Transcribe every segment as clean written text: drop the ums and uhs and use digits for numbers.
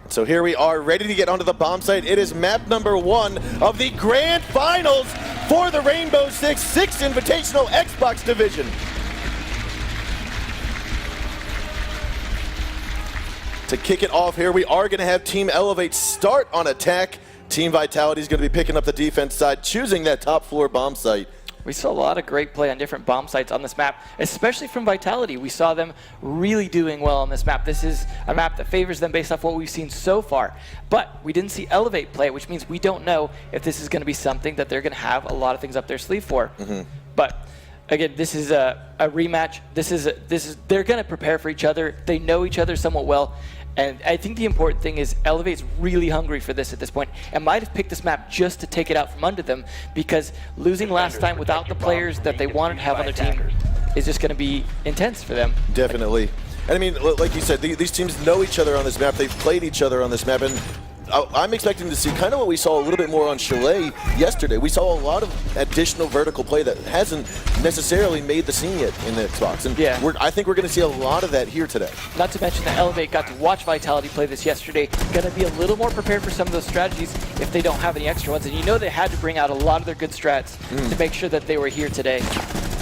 So here we are, ready to get onto the bomb site. It is map number 1 of the grand finals for the Rainbow Six Invitational Xbox division. To kick it off here, we are going to have Team Elevate start on attack. Team Vitality is going to be picking up the defense side, choosing that top floor bomb site. We saw a lot of great play on different bomb sites on this map, especially from Vitality. We saw them really doing well on this map. This is a map that favors them based off what we've seen so far. But we didn't see Elevate play, which means we don't know if this is going to be something that they're going to have a lot of things up their sleeve for. But again, this is a rematch. They're going to prepare for each other. They know each other somewhat well. And I think the important thing is Elevate's really hungry for this at this point and might have picked this map just to take it out from under them, because losing last time without the players that they wanted to have on their team is just going to be intense for them. Definitely. And I mean, like you said, these teams know each other on this map. They've played each other on this map. And I'm expecting to see kind of what we saw a little bit more on Chalet yesterday. We saw a lot of additional vertical play that hasn't necessarily made the scene yet in the Xbox. And yeah, I think we're going to see a lot of that here today. Not to mention that Elevate got to watch Vitality play this yesterday. Going to be a little more prepared for some of those strategies if they don't have any extra ones. And you know they had to bring out a lot of their good strats to make sure that they were here today.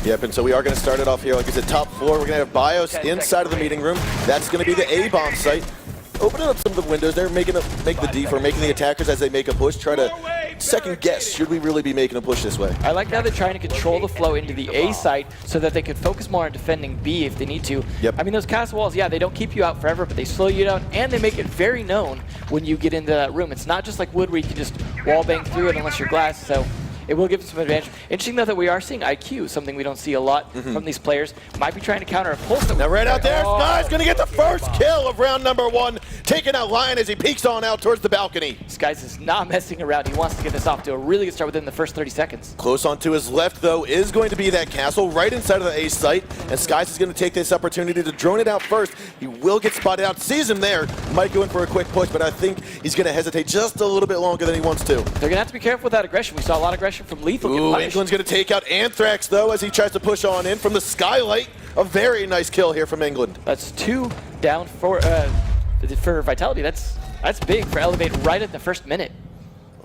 Yep, and so we are going to start it off here. Like I said, top floor. We're going to have BIOS inside of the meeting room. That's going to be the A-bomb site. Opening up some of the windows there, making the attackers as they make a push, try to second guess, should we really be making a push this way? I like how they're trying to control the flow into the A site so that they could focus more on defending B if they need to. Yep. I mean, those castle walls, yeah, they don't keep you out forever, but they slow you down, and they make it very known when you get into that room. It's not just like wood where you can just wall bang through it unless you're glass, so it will give them some advantage. Interesting, though, that we are seeing IQ, something we don't see a lot from these players. Might be trying to counter a pulse. Now right out there, Sky's going to get the first kill of round number 1, taking out Lion as he peeks on out towards the balcony. Skies is not messing around. He wants to get this off to a really good start within the first 30 seconds. Close on to his left, though, is going to be that castle right inside of the A site, and Skies is going to take this opportunity to drone it out first. He will get spotted out, sees him there, might go in for a quick push, but I think he's going to hesitate just a little bit longer than he wants to. They're going to have to be careful with that aggression. We saw a lot of aggression from Lethal. England's going to take out Anthrax, though, as he tries to push on in from the skylight. A very nice kill here from England. That's 2 down for Vitality. That's big for Elevate right at the first minute.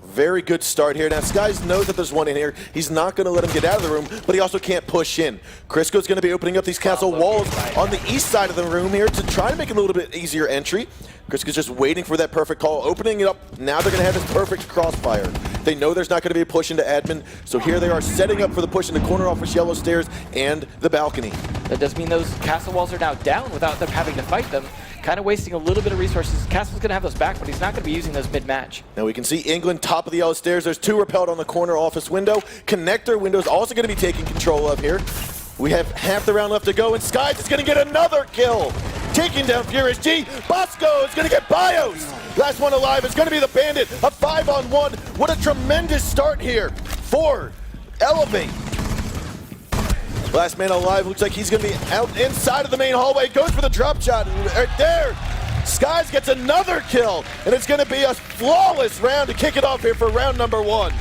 Very good start here. Now, Skies knows that there's one in here. He's not going to let him get out of the room, but he also can't push in. Crisco's going to be opening up these castle walls on the east side of the room here to try to make it a little bit easier entry. Crisco's just waiting for that perfect call, opening it up. Now they're going to have this perfect crossfire. They know there's not going to be a push into admin, so here they are setting up for the push in the corner office, yellow stairs, and the balcony. That does mean those castle walls are now down without them having to fight them. Kind of wasting a little bit of resources. Castle's going to have those back, but he's not going to be using those mid-match. Now we can see England top of the yellow stairs. There's 2 repelled on the corner office window. Connector window's also going to be taken control of here. We have half the round left to go, and Skies is going to get another kill. Taking down Furious G. Bosco is going to get BIOS. Last one alive is going to be the Bandit. A 5-on-1. What a tremendous start here for Elevate. Last man alive looks like he's going to be out inside of the main hallway. Goes for the drop shot. Right there. Skies gets another kill. And it's going to be a flawless round to kick it off here for round number 1.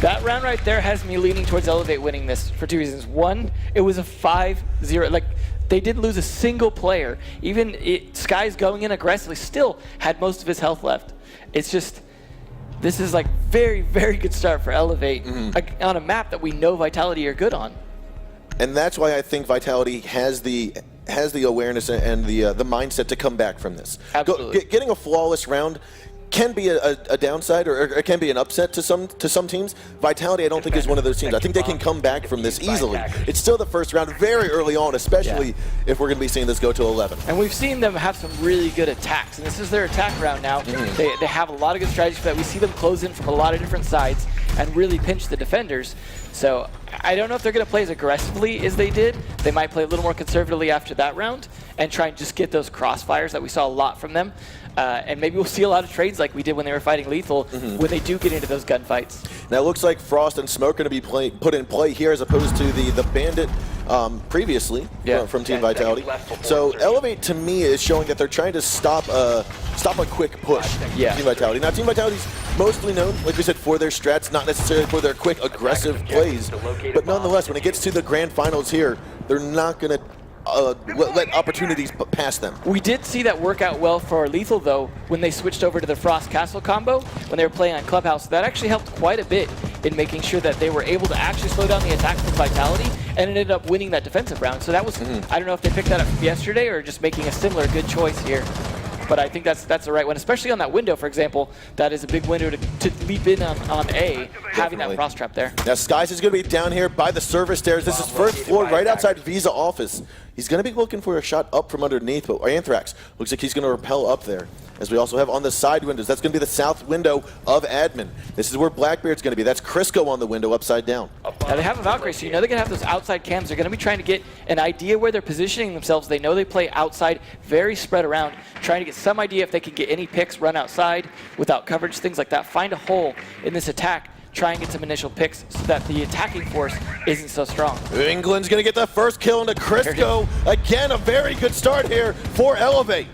That round right there has me leaning towards Elevate winning this for 2 reasons. One, it was a 5-0. Like, they didn't lose a single player. Even Skies going in aggressively still had most of his health left. It's just, this is like very, very good start for Elevate on a map that we know Vitality are good on. And that's why I think Vitality has the awareness and the mindset to come back from this. Absolutely. Getting a flawless round can be a downside, or it can be an upset to some teams. Vitality, I don't think, is one of those teams. I think they can come back from this easily. It's still the first round, very early on, especially if we're going to be seeing this go to 11. And we've seen them have some really good attacks, and this is their attack round now. They have a lot of good strategies for that. We see them close in from a lot of different sides and really pinch the defenders. So I don't know if they're going to play as aggressively as they did. They might play a little more conservatively after that round and try and just get those crossfires that we saw a lot from them. And maybe we'll see a lot of trades like we did when they were fighting Lethal when they do get into those gunfights. Now it looks like Frost and Smoke are going to be put in play here as opposed to the Bandit previously from Team Vitality. So Elevate to me is showing that they're trying to stop a quick push. Team Vitality. Now Team Vitality's mostly known, like we said, for their strats, not necessarily for their quick aggressive plays. But nonetheless, when it gets to the grand finals here, they're not going to let opportunities pass them. We did see that work out well for Lethal, though, when they switched over to the Frost Castle combo, when they were playing on Clubhouse. That actually helped quite a bit in making sure that they were able to actually slow down the attacks with Vitality, and ended up winning that defensive round. So that was, I don't know if they picked that up yesterday or just making a similar good choice here. But I think that's the right one, especially on that window, for example. That is a big window to leap in on A, having that Frost Trap there. Now Skies is going to be down here by the server stairs. This is first floor, right outside Visa office. He's going to be looking for a shot up from underneath, but Anthrax looks like he's going to rappel up there. As we also have on the side windows, that's going to be the south window of admin. This is where Blackbeard's going to be. That's Crisco on the window upside down. Now they have a Valkyrie, so you know they're going to have those outside cams. They're going to be trying to get an idea where they're positioning themselves. They know they play outside, very spread around, trying to get some idea if they can get any picks, run outside without coverage, things like that. Find a hole in this attack, try and get some initial picks so that the attacking force isn't so strong. England's going to get the first kill into Crisco. Again, a very good start here for Elevate.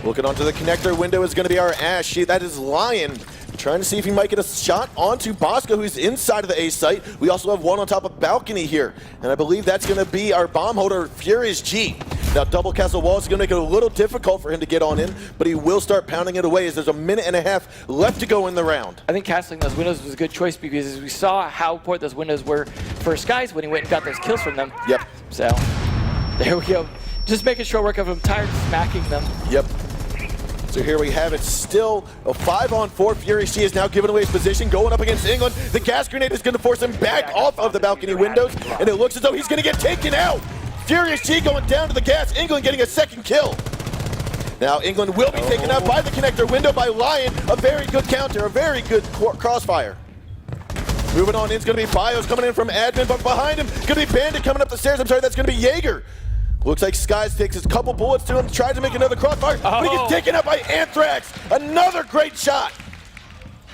Looking onto the connector window is going to be our Ash. That is Lion. Trying to see if he might get a shot onto Bosco, who's inside of the A site. We also have one on top of balcony here. And I believe that's going to be our bomb holder, Furious G. Now, double castle wall is going to make it a little difficult for him to get on in, but he will start pounding it away as there's a minute and a half left to go in the round. I think castling those windows was a good choice because we saw how important those windows were for Skies when he went and got those kills from them. Yep. So, there we go. Just making short work of him, tired of smacking them. Yep. So here we have it, still a 5-on-4. Furious G is now giving away his position, going up against England. The gas grenade is going to force him back off of the balcony windows, and it looks as though he's going to get taken out. Furious G going down to the gas, England getting a second kill. Now England will be taken out by the connector window by Lion. A very good counter, a very good crossfire. Moving on in, it's going to be Bios coming in from admin, but behind him, going to be Bandit coming up the stairs. I'm sorry, that's going to be Jaeger. Looks like Skies takes a couple bullets to him, tries to make another crossfire, but he gets taken out by Anthrax. Another great shot.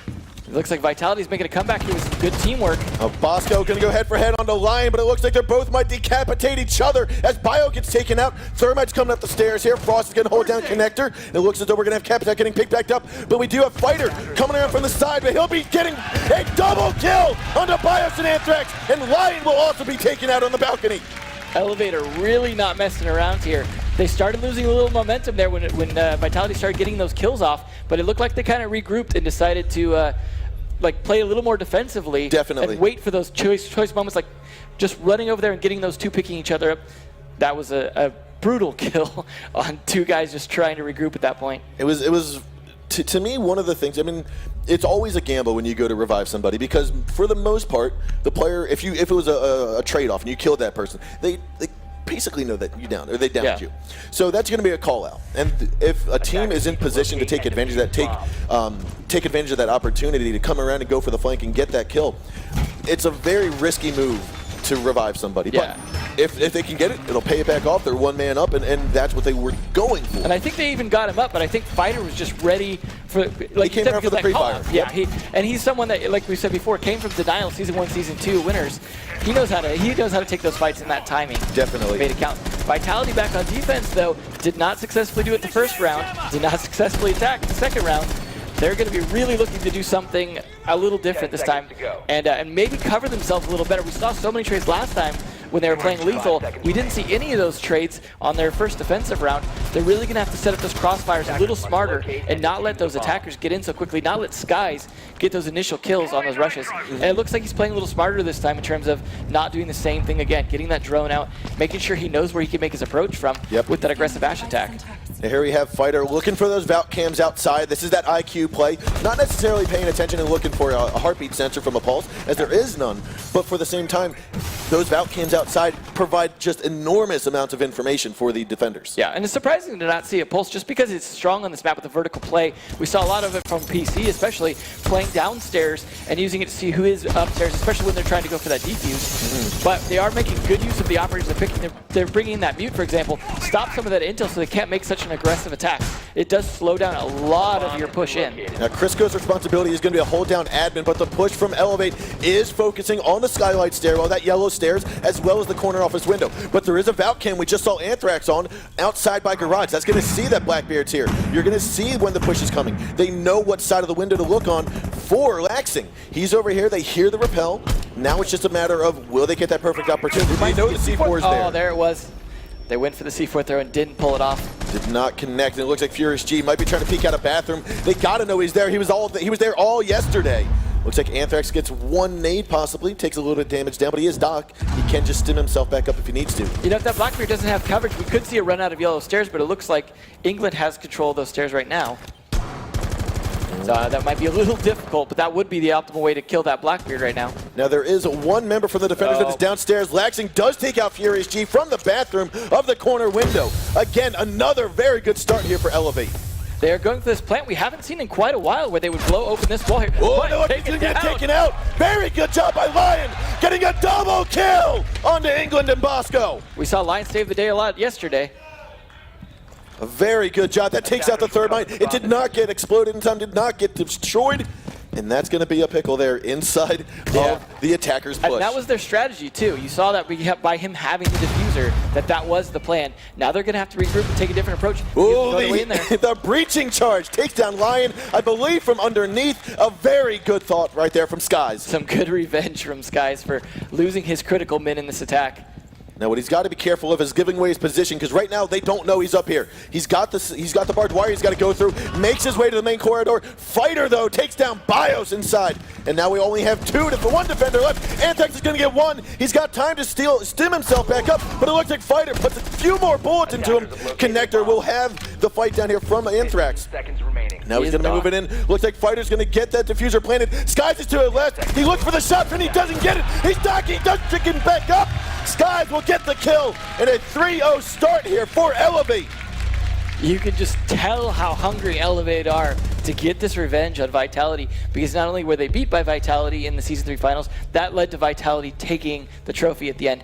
It looks like Vitality's making a comeback here with some good teamwork. Bosco gonna go head for head onto Lion, but it looks like they both might decapitate each other as Bio gets taken out. Thermite's coming up the stairs here. Frost is gonna hold down Connector. It looks as though we're gonna have Capitat getting picked back up, but we do have Fighter coming around from the side, but he'll be getting a double kill onto Bios and Anthrax, and Lion will also be taken out on the balcony. Elevator really not messing around here. They started losing a little momentum there when Vitality started getting those kills off, but it looked like they kind of regrouped and decided to like play a little more defensively. Definitely. And wait for those choice moments, like just running over there and getting those two picking each other up. That was a brutal kill on two guys just trying to regroup at that point. It was to me, one of the things, I mean, it's always a gamble when you go to revive somebody because for the most part, the player, if it was a trade-off and you killed that person, they basically know that you downed, or they downed you. So that's going to be a call out. And if a team is in position to take advantage of that, take advantage of that opportunity to come around and go for the flank and get that kill, it's a very risky move to revive somebody. Yeah. But if they can get it, it'll pay it back off. They're one man up, and that's what they were going for. And I think they even got him up, but I think Fighter was just ready for, like he came around for the pre-fire. Yeah, and he's someone that, like we said before, came from Denial Season 1, Season 2 winners. He knows how to take those fights in that timing. Definitely. Made it count. Vitality back on defense, though, did not successfully do it the first round, did not successfully attack the second round. They're going to be really looking to do something a little different this time and maybe cover themselves a little better. We saw so many trades last time when they were playing Lethal. We didn't see any of those trades on their first defensive round. They're really going to have to set up those crossfires a little smarter and not let those attackers get in so quickly, not let Skies get those initial kills on those rushes. And it looks like he's playing a little smarter this time in terms of not doing the same thing again, getting that drone out, making sure he knows where he can make his approach from with that aggressive Ash attack. And here we have Fighter looking for those Valk cams outside. This is that IQ play. Not necessarily paying attention and looking for a heartbeat sensor from a pulse, as there is none. But for the same time, those Valk cams outside provide just enormous amounts of information for the defenders. Yeah, and it's surprising to not see a pulse just because it's strong on this map with the vertical play. We saw a lot of it from PC, especially playing downstairs and using it to see who is upstairs, especially when they're trying to go for that defuse. But they are making good use of the operators. They're bringing in that mute, for example, stop some of that intel so they can't make such an aggressive attack. It does slow down a lot of your push in. Now Crisco's responsibility is going to be a hold down admin, but the push from Elevate is focusing on the skylight stairwell, that yellow stairs, as well as the corner office window. But there is a Valk cam we just saw Anthrax on outside by garage. That's going to see that Blackbeard's here. You're going to see when the push is coming. They know what side of the window to look on for laxing. He's over here. They hear the rappel. Now it's just a matter of, will they get that perfect opportunity? They know the C4 is there. Oh, there it was. They went for the C4 throw and didn't pull it off. Did not connect, and it looks like Furious G might be trying to peek out a bathroom. They gotta know he's there. He was there all yesterday. Looks like Anthrax gets one nade possibly, takes a little bit of damage down, but he is Doc. He can just stim himself back up if he needs to. You know, if that Blackbeard doesn't have coverage, we could see a run out of yellow stairs, but it looks like England has control of those stairs right now. So that might be a little difficult, but that would be the optimal way to kill that Blackbeard right now. Now there is one member from the defenders that is downstairs. Laxing does take out Furious G from the bathroom of the corner window. Again, another very good start here for Elevate. They are going for this plant we haven't seen in quite a while where they would blow open this wall here. Oh, no, he's going to get taken out. Very good job by Lion, getting a double kill onto England and Bosco. We saw Lion save the day a lot yesterday. A very good job. That takes out the third mine. It did not get exploded in time, did not get destroyed. And that's going to be a pickle there inside of the attacker's push. And that was their strategy, too. You saw that by him having the diffuser, that was the plan. Now they're going to have to regroup and take a different approach. Oh, the breaching charge takes down Lion, I believe, from underneath. A very good thought right there from Skies. Some good revenge from Skies for losing his critical min in this attack. Now what he's got to be careful of is giving away his position, because right now they don't know he's up here. He's got the barbed wire he's got to go through, makes his way to the main corridor. Fighter though takes down BIOS inside, and now we only have one defender left. Anthrax is going to get one. He's got time to stim himself back up, but it looks like Fighter puts a few more bullets into him. Connector will have the fight down here from Anthrax. Now he's going to move it in. Looks like Fighter's going to get that diffuser planted. Skies is to the left. He looks for the shot, and he doesn't get it. He's docking, chicken back up. Skies will get the kill, and a 3-0 start here for Elevate. You can just tell how hungry Elevate are to get this revenge on Vitality, because not only were they beat by Vitality in the Season 3 finals, that led to Vitality taking the trophy at the end.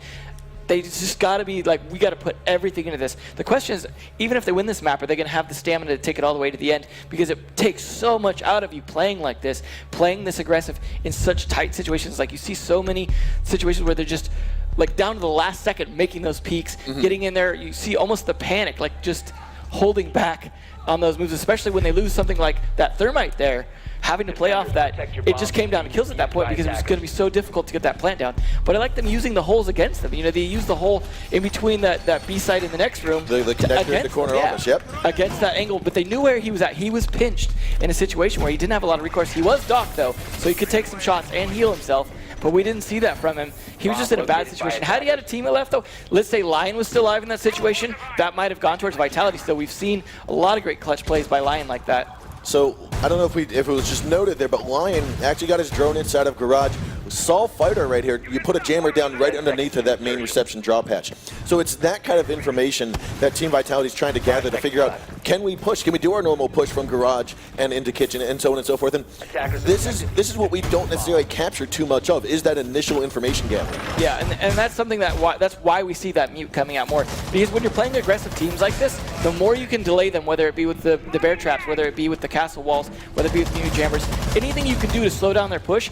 They just got to be like, we got to put everything into this. The question is, even if they win this map, are they going to have the stamina to take it all the way to the end? Because it takes so much out of you playing like this, playing this aggressive in such tight situations. Like, you see so many situations where they're just like down to the last second making those peaks, getting in there. You see almost the panic, like just holding back on those moves, especially when they lose something like that Thermite there. Having to play off that, it just came down to kills at that point because it was going to be so difficult to get that plant down. But I like them using the holes against them. You know, they use the hole in between that B site in the next room. The connector in the corner office, yep. Against that angle, but they knew where he was at. He was pinched in a situation where he didn't have a lot of recourse. He was Doc though, so he could take some shots and heal himself. But we didn't see that from him. He was just in a bad situation. Had he had a teammate left though, let's say Lion was still alive in that situation, that might have gone towards Vitality still. We've seen a lot of great clutch plays by Lion like that. So, I don't know if it was just noted there, but Lion actually got his drone inside of Garage. Saw Fighter right here. You put a jammer down right underneath of that main reception draw patch. So it's that kind of information that Team Vitality is trying to gather to figure out, can we push? Can we do our normal push from Garage and into Kitchen and so on and so forth? And this is what we don't necessarily capture too much of, is that initial information gathering. Yeah, and that's something that's why we see that mute coming out more. Because when you're playing aggressive teams like this, the more you can delay them, whether it be with the bear traps, whether it be with the castle walls, whether it be with new jammers, anything you can do to slow down their push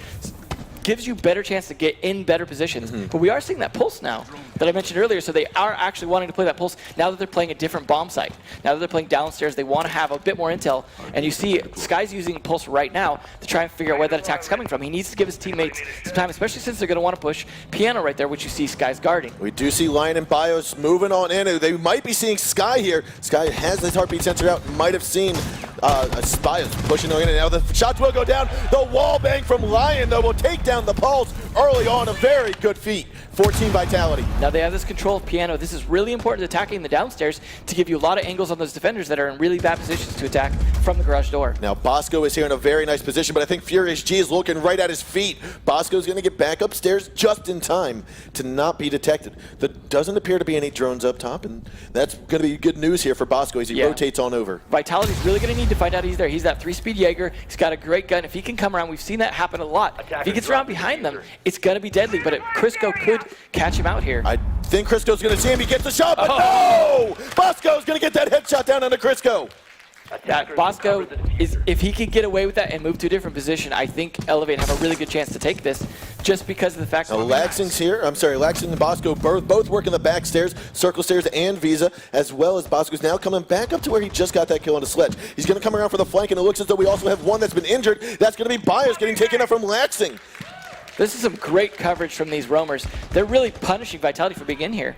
gives you better chance to get in better positions. But we are seeing that pulse now that I mentioned earlier, so they are actually wanting to play that pulse now that they're playing a different bomb site. Now that they're playing downstairs, they want to have a bit more intel, and you see Sky's using pulse right now to try and figure out where that attack's coming from. He needs to give his teammates some time, especially since they're going to want to push Piano right there, which you see Sky's guarding. We do see Lion and BIOS moving on in. They might be seeing Sky here. Sky has his heartbeat sensor out, might have seen BIOS pushing in, and now the shots will go down. The wall bang from Lion, though, will take down the Pulse early on. A very good feat for Team Vitality. Now they have this control of Piano. This is really important to attacking the downstairs to give you a lot of angles on those defenders that are in really bad positions to attack from the garage door. Now Bosco is here in a very nice position, but I think Furious G is looking right at his feet. Bosco's going to get back upstairs just in time to not be detected. There doesn't appear to be any drones up top, and that's going to be good news here for Bosco as he rotates on over. Vitality's really going to need to find out he's there. He's that 3-speed Jaeger. He's got a great gun. If he can come around, we've seen that happen a lot. If he gets around behind them, it's going to be deadly, but Crisco could catch him out here. I think Crisco's going to see him. He gets the shot, but no! Bosco's going to get that headshot down onto Crisco. Bosco, if he could get away with that and move to a different position, I think Elevate have a really good chance to take this, just because of the fact that Laxing's here. I'm sorry, Laxing and Bosco both work in the back stairs, circle stairs, and Visa, as well as Bosco's now coming back up to where he just got that kill on the sledge. He's going to come around for the flank, and it looks as though we also have one that's been injured. That's going to be BIOS getting taken out from Laxing. This is some great coverage from these roamers. They're really punishing Vitality for being in here.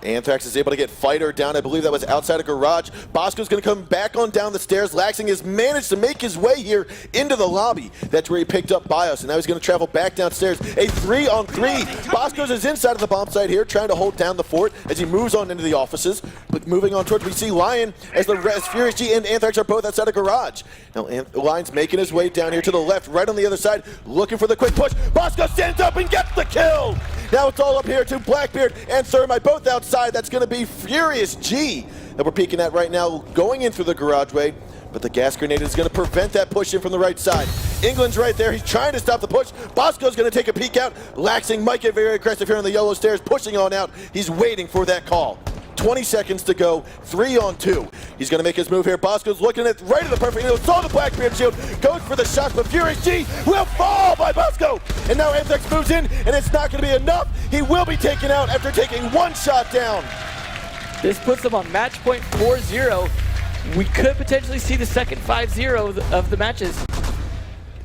Anthrax is able to get Fighter down. I believe that was outside of garage. Bosco's going to come back on down the stairs. Laxing has managed to make his way here into the lobby. That's where he picked up BIOS, and now he's going to travel back downstairs. A 3-on-3. Bosco's is inside of the bomb site here, trying to hold down the fort as he moves on into the offices. But moving on towards, we see Lion as Furious G and Anthrax are both outside of garage. Now Lion's making his way down here to the left, right on the other side, looking for the quick push. Bosco stands up and gets the kill. Now it's all up here to Blackbeard and Thermite, both outside. That's going to be Furious G that we're peeking at right now, going in through the garageway. But the gas grenade is going to prevent that push in from the right side. England's right there. He's trying to stop the push. Bosco's going to take a peek out. Laxing might get very aggressive here on the yellow stairs, pushing on out. He's waiting for that call. 20 seconds to go, 3-on-2. He's going to make his move here. Bosco's looking at right at the perfect angle. Saw the Blackbeard shield, goes for the shot, but Furious G will fall by Bosco. And now Anthrax moves in, and it's not going to be enough. He will be taken out after taking one shot down. This puts them on match point 4-0. We could potentially see the second 5-0 of the matches.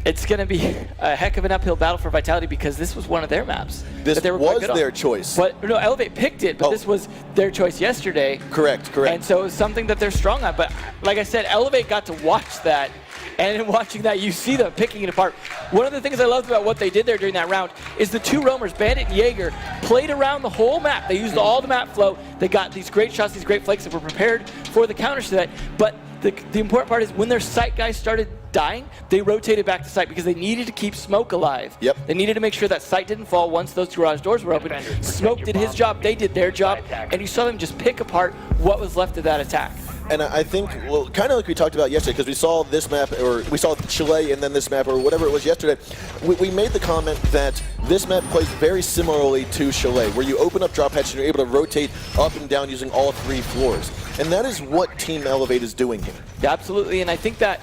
It's going to be a heck of an uphill battle for Vitality because this was one of their maps. This was their choice. But no, Elevate picked it, but this was their choice yesterday. Correct. And so it's something that they're strong on. But like I said, Elevate got to watch that. And in watching that, you see them picking it apart. One of the things I loved about what they did there during that round is the two roamers, Bandit and Jaeger, played around the whole map. They used all the map flow. They got these great shots, these great flakes, and were prepared for the counters to that. But the important part is when their site guys started dying, they rotated back to site because they needed to keep Smoke alive. Yep. They needed to make sure that site didn't fall once those garage doors were open. Smoke did his job, they did their job, and you saw them just pick apart what was left of that attack. And I think, well, kind of like we talked about yesterday, because we saw this map, or we saw Chile and then this map, or whatever it was yesterday, we made the comment that this map plays very similarly to Chile, where you open up drop hatch and you're able to rotate up and down using all 3 floors. And that is what Team Elevate is doing here. Yeah, absolutely, and I think that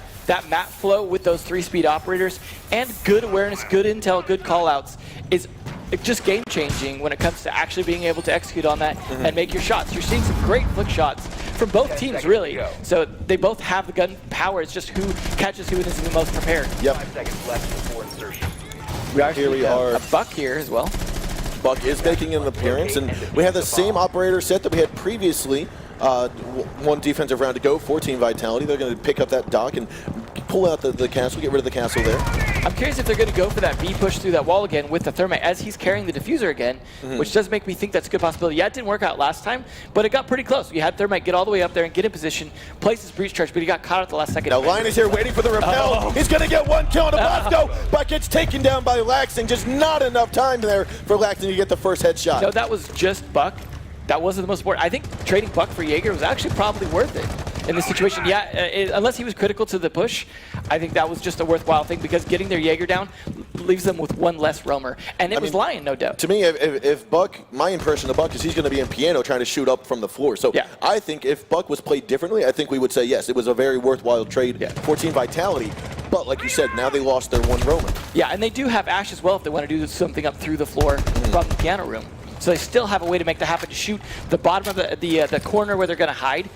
map flow with those 3-speed operators and good awareness, good intel, good callouts is just game-changing when it comes to actually being able to execute on that and make your shots. You're seeing some great flick shots from both teams, really. So they both have the gun power. It's just who catches who and is the most prepared. Yep. 5 seconds left before insertion. Here we are. A Buck here as well. Buck is making an appearance, and we have the same operator set that we had previously. One defensive round to go for Team Vitality. They're going to pick up that dock and pull out the castle, get rid of the castle there. I'm curious if they're going to go for that B push through that wall again with the Thermite as he's carrying the diffuser again, which does make me think that's a good possibility. Yeah, it didn't work out last time, but it got pretty close. We had Thermite get all the way up there and get in position, place his breach charge, but he got caught at the last second. Now Lion is here waiting for the repel. He's going to get one kill on a Bosco, but gets taken down by Laxing. Just not enough time there for Laxing to get the first headshot. No, that was just Buck. That wasn't the most important. I think trading Buck for Jaeger was actually probably worth it in this situation. Yeah, unless he was critical to the push, I think that was just a worthwhile thing because getting their Jaeger down leaves them with one less roamer. And it was Lion, no doubt. To me, if Buck, my impression of Buck is he's going to be in piano trying to shoot up from the floor. So yeah. I think if Buck was played differently, I think we would say yes, it was a very worthwhile trade for Team Vitality. But like you said, now they lost their one roamer. Yeah, and they do have Ash as well if they want to do something up through the floor from the piano room. So they still have a way to make that happen, to shoot the bottom of the corner where they're going to hide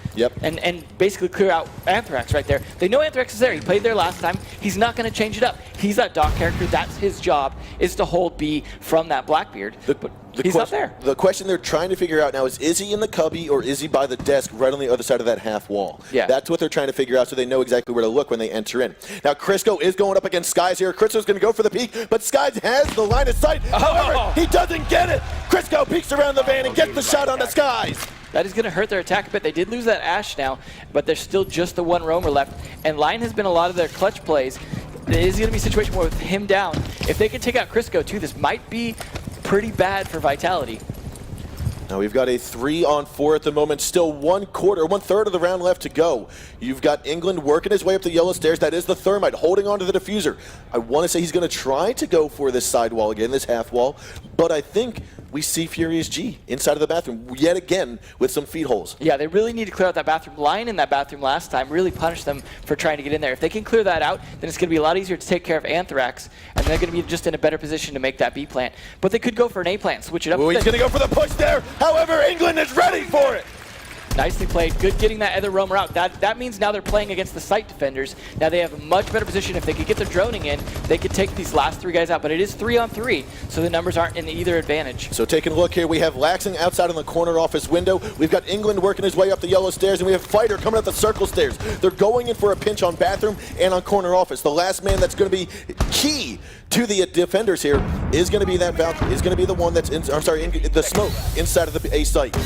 and basically clear out Anthrax right there. They know Anthrax is there. He played there last time. He's not going to change it up. He's that dock character. That's his job, is to hold B from that Blackbeard. But he's not there. The question they're trying to figure out now is he in the cubby or is he by the desk right on the other side of that half wall? Yeah. That's what they're trying to figure out so they know exactly where to look when they enter in. Now Crisco is going up against Skies here. Crisco's going to go for the peek, but Skies has the line of sight. However, he doesn't get it. Crisco peeks around the van and gets the shot on the Skies. That is going to hurt their attack a bit. They did lose that Ash now, but there's still just the one roamer left. And Lion has been a lot of their clutch plays. It is going to be a situation where with him down, if they can take out Crisco too, this might be pretty bad for Vitality. Now we've got a 3-on-4 at the moment. Still one third of the round left to go. You've got England working his way up the yellow stairs. That is the Thermite holding on to the diffuser. I want to say he's going to try to go for this side wall again, this half wall. But I think we see Furious G inside of the bathroom yet again with some feed holes. Yeah, they really need to clear out that bathroom. Lion in that bathroom last time really punished them for trying to get in there. If they can clear that out, then it's going to be a lot easier to take care of Anthrax, and they're going to be just in a better position to make that B plant. But they could go for an A plant, switch it up. Oh, he's going to go for the push there. However, England is ready for it. Nicely played. Good getting that other roamer out. That means now they're playing against the site defenders. Now they have a much better position. If they could get their droning in, they could take these last 3 guys out. But it is 3-on-3, so the numbers aren't in either advantage. So taking a look here, we have Laxing outside in the corner office window. We've got England working his way up the yellow stairs, and we have Fighter coming up the circle stairs. They're going in for a pinch on bathroom and on corner office. The last man that's going to be key to the defenders here is going to be that Valkyrie. Is going to be the one that's in, the smoke inside of the A site.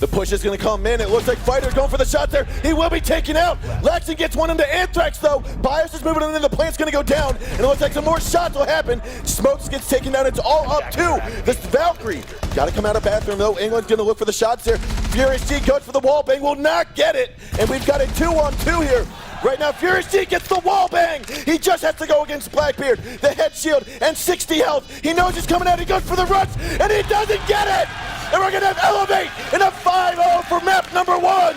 The push is going to come in. It looks like Fighter's going for the shot there. He will be taken out. Laxing gets one into Anthrax, though. Bias is moving in, and the plant's going to go down. And it looks like some more shots will happen. Smokes gets taken down. It's all up to this Valkyrie. Got to come out of bathroom, though. England's going to look for the shots there. Furious G goes for the wall bang. Will not get it. And we've got a 2-on-2 here. Right now, Furious G gets the wall bang. He just has to go against Blackbeard. The head shield and 60 health. He knows he's coming out. He goes for the rush, and he doesn't get it. And we're going to have Elevate in a 5-0 for map number 1.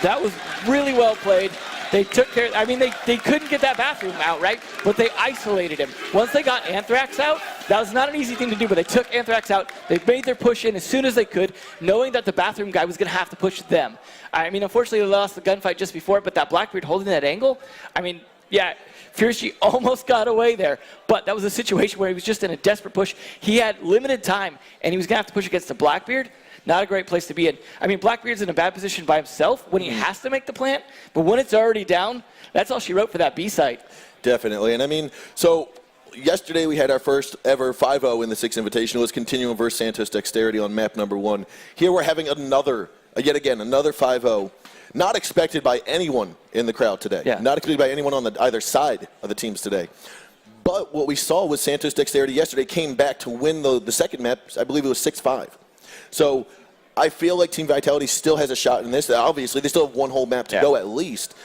That was really well played. They took care, I mean, they couldn't get that bathroom out, right? But they isolated him. Once they got Anthrax out, that was not an easy thing to do, but they took Anthrax out. They made their push in as soon as they could, knowing that the bathroom guy was going to have to push them. I mean, unfortunately, they lost the gunfight just before, but that Blackbeard holding that angle, I mean, yeah, Furious G almost got away there, but that was a situation where he was just in a desperate push. He had limited time, and he was going to have to push against the Blackbeard. Not a great place to be in. I mean, Blackbeard's in a bad position by himself when he has to make the plant, but when it's already down, that's all she wrote for that B site. Definitely, and I mean, so yesterday we had our first ever 5-0 in the 6 Invitational. It was continuing versus Santos Dexterity on map number 1. Here we're having yet again, another 5-0. Not expected by anyone in the crowd today. Yeah. Not expected by anyone on either side of the teams today. But what we saw was Santos Dexterity yesterday came back to win the second map. I believe it was 6-5. So I feel like Team Vitality still has a shot in this. Obviously, they still have one whole map to go at least.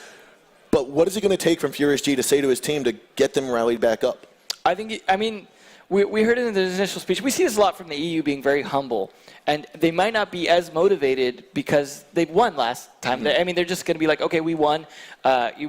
But what is it going to take from Furious G to say to his team to get them rallied back up? I think, I mean, we heard it in the initial speech. We see this a lot from the EU being very humble. And they might not be as motivated because they won last time. I mean, they're just going to be like, okay, we won.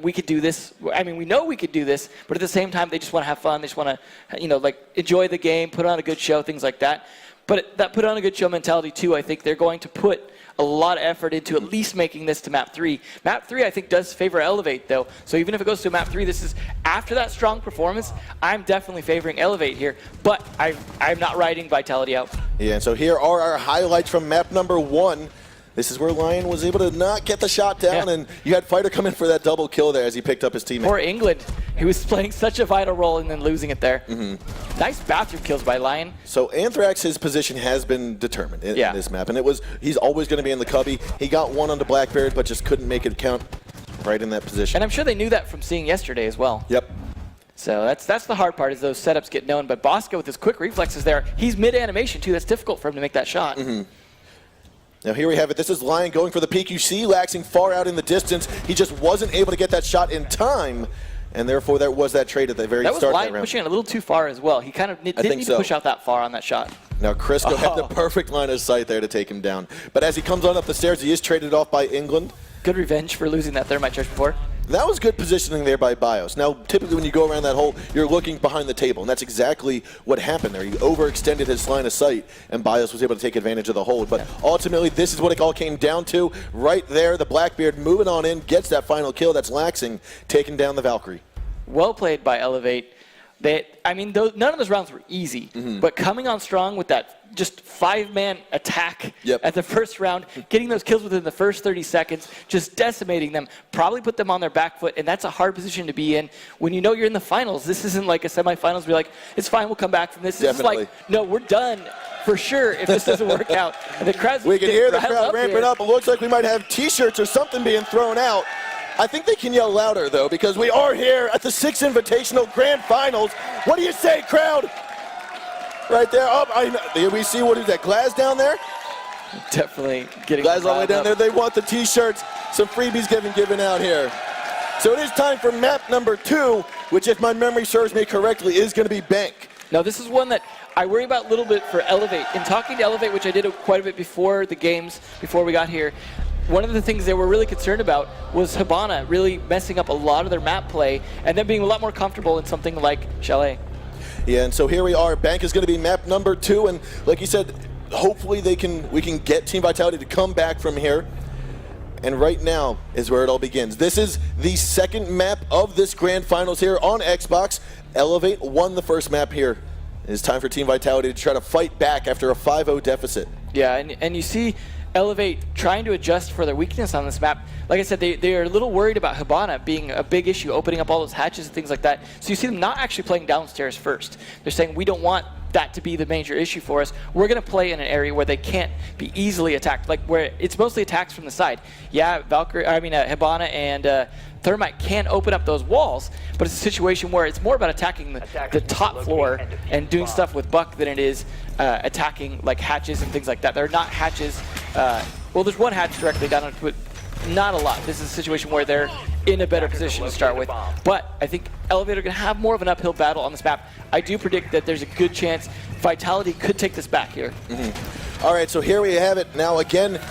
We could do this. I mean, we know we could do this. But at the same time, they just want to have fun. They just want to, like, enjoy the game, put on a good show, things like that. But that put on a good show mentality, too, I think they're going to put a lot of effort into at least making this to map 3. Map 3, I think, does favor Elevate, though. So even if it goes to map 3, this is after that strong performance, I'm definitely favoring Elevate here. But I'm not riding Vitality out. Yeah, and so here are our highlights from map number 1. This is where Lion was able to not get the shot down, and you had Fighter come in for that double kill there as he picked up his teammate. Poor England. He was playing such a vital role and then losing it there. Nice bathroom kills by Lion. So Anthrax, his position has been determined in this map, and he's always going to be in the cubby. He got one onto Blackbeard, but just couldn't make it count right in that position. And I'm sure they knew that from seeing yesterday as well. Yep. So that's the hard part, is those setups get known. But Bosco with his quick reflexes there, he's mid-animation too. That's difficult for him to make that shot. Now here we have it. This is Lion going for the PQC, Laxing far out in the distance. He just wasn't able to get that shot in time, and therefore there was that trade at the very start of that round. That was Lion pushing it a little too far as well. He kind of didn't need to push out that far on that shot. Now Crisco had the perfect line of sight there to take him down. But as he comes on up the stairs, he is traded off by England. Good revenge for losing that thermite charge before. That was good positioning there by Bios. Now, typically when you go around that hole, you're looking behind the table, and that's exactly what happened there. He overextended his line of sight, and Bios was able to take advantage of the hold. But ultimately, this is what it all came down to. Right there, the Blackbeard moving on in, gets that final kill. That's Laxing taking down the Valkyrie. Well played by Elevate. I mean, none of those rounds were easy, but coming on strong with that just 5-man attack at the first round, getting those kills within the first 30 seconds, just decimating them, probably put them on their back foot, and that's a hard position to be in when you know you're in the finals. This isn't like a semifinals where you're like, it's fine, we'll come back from this. This is like, no, we're done for sure if this doesn't work out. And the crowd's we can hear the crowd ramping up. It looks like we might have T-shirts or something being thrown out. I think they can yell louder, though, because we are here at the 6 Invitational Grand Finals. What do you say, crowd? Right there. Oh, we see, what is that, Glass down there? Definitely getting Glass all the way down there. They want the T-shirts. Some freebies given out here. So it is time for map number 2, which, if my memory serves me correctly, is going to be Bank. Now, this is one that I worry about a little bit for Elevate. In talking to Elevate, which I did quite a bit before the games, before we got here, one of the things they were really concerned about was Hibana really messing up a lot of their map play and then being a lot more comfortable in something like Chalet. Yeah, and so here we are. Bank is going to be map number 2, and like you said, hopefully we can get Team Vitality to come back from here. And right now is where it all begins. This is the second map of this grand finals here on Xbox. Elevate won the first map here. It's time for Team Vitality to try to fight back after a 5-0 deficit. Yeah, and you see Elevate trying to adjust for their weakness on this map. Like I said, they are a little worried about Hibana being a big issue, opening up all those hatches and things like that. So you see them not actually playing downstairs first. They're saying, we don't want that to be the major issue for us. We're going to play in an area where they can't be easily attacked, like where it's mostly attacks from the side. Yeah, Hibana and Thermite can open up those walls, but it's a situation where it's more about attacking the top floor and doing stuff with Buck than it is attacking like hatches and things like that. There are not hatches. Well, there's one hatch directly down onto it. Not a lot. This is a situation where they're in a better position to start with. But I think Elevate are going to have more of an uphill battle on this map. I do predict that there's a good chance Vitality could take this back here. All right, so here we have it. Now again,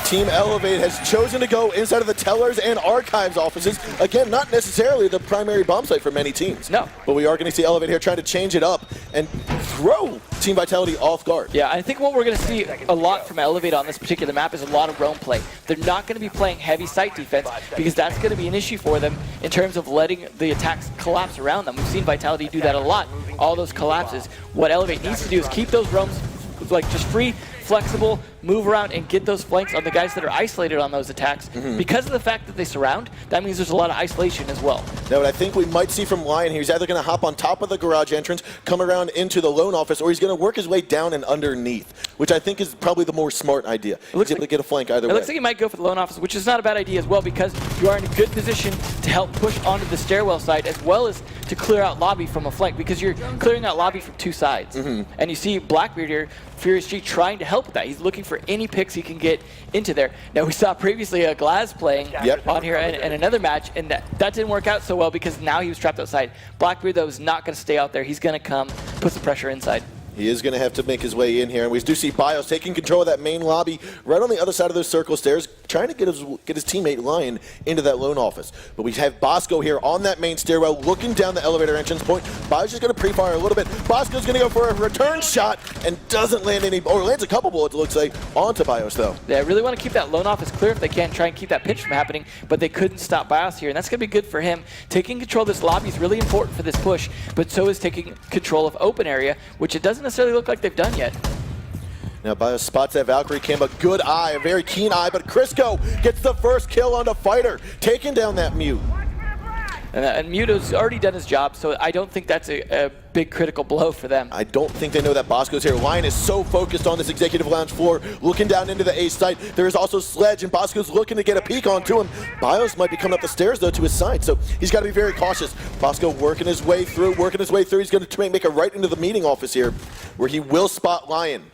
Team Elevate has chosen to go inside of the Tellers and Archives offices. Again, not necessarily the primary bomb site for many teams. No. But we are going to see Elevate here trying to change it up and throw Team Vitality off guard. Yeah, I think what we're going to see a lot from Elevate on this particular map is a lot of roam play. They're not going to be playing heavy site defense because that's going to be an issue for them in terms of letting the attacks collapse around them. We've seen Vitality do that a lot, all those collapses. What Elevate needs to do is keep those roams like just free, flexible, move around and get those flanks on the guys that are isolated on those attacks. Because of the fact that they surround, that means there's a lot of isolation as well. Now what I think we might see from Lion here, he's either going to hop on top of the garage entrance, come around into the lone office, or he's going to work his way down and underneath, which I think is probably the more smart idea. He's able to get a flank either way. It looks like he might go for the lone office, which is not a bad idea as well because you are in a good position to help push onto the stairwell side as well as to clear out lobby from a flank because you're clearing out lobby from two sides. And you see Blackbeard here, Furious G, trying to help with that. He's looking for any picks he can get into there. Now we saw previously a Glaz playing on here in another match, and that didn't work out so well because now he was trapped outside. Blackbeard though is not going to stay out there. He's going to come, put some pressure inside. He is going to have to make his way in here, and we do see Bios taking control of that main lobby right on the other side of those circle stairs, trying to get his teammate Lion into that lone office. But we have Bosco here on that main stairwell, looking down the elevator entrance point. Bios just going to pre-fire a little bit. Bosco's going to go for a return shot and doesn't land any, or lands a couple bullets, it looks like, onto Bios though. They really want to keep that lone office clear if they can, try and keep that pinch from happening, but they couldn't stop Bios here, and that's going to be good for him. Taking control of this lobby is really important for this push, but so is taking control of open area, which it doesn't necessarily look like they've done yet. Now Bios spots that Valkyrie cam, a good eye, a very keen eye, but Crisco gets the first kill on the fighter, taking down that Mute. And Muto's already done his job, so I don't think that's a big critical blow for them. I don't think they know that Bosco's here. Lion is so focused on this executive lounge floor, looking down into the A site. There is also Sledge, and Bosco's looking to get a peek onto him. Bios might be coming up the stairs, though, to his side, so he's got to be very cautious. Bosco working his way through. He's going to make it right into the meeting office here, where he will spot Lion.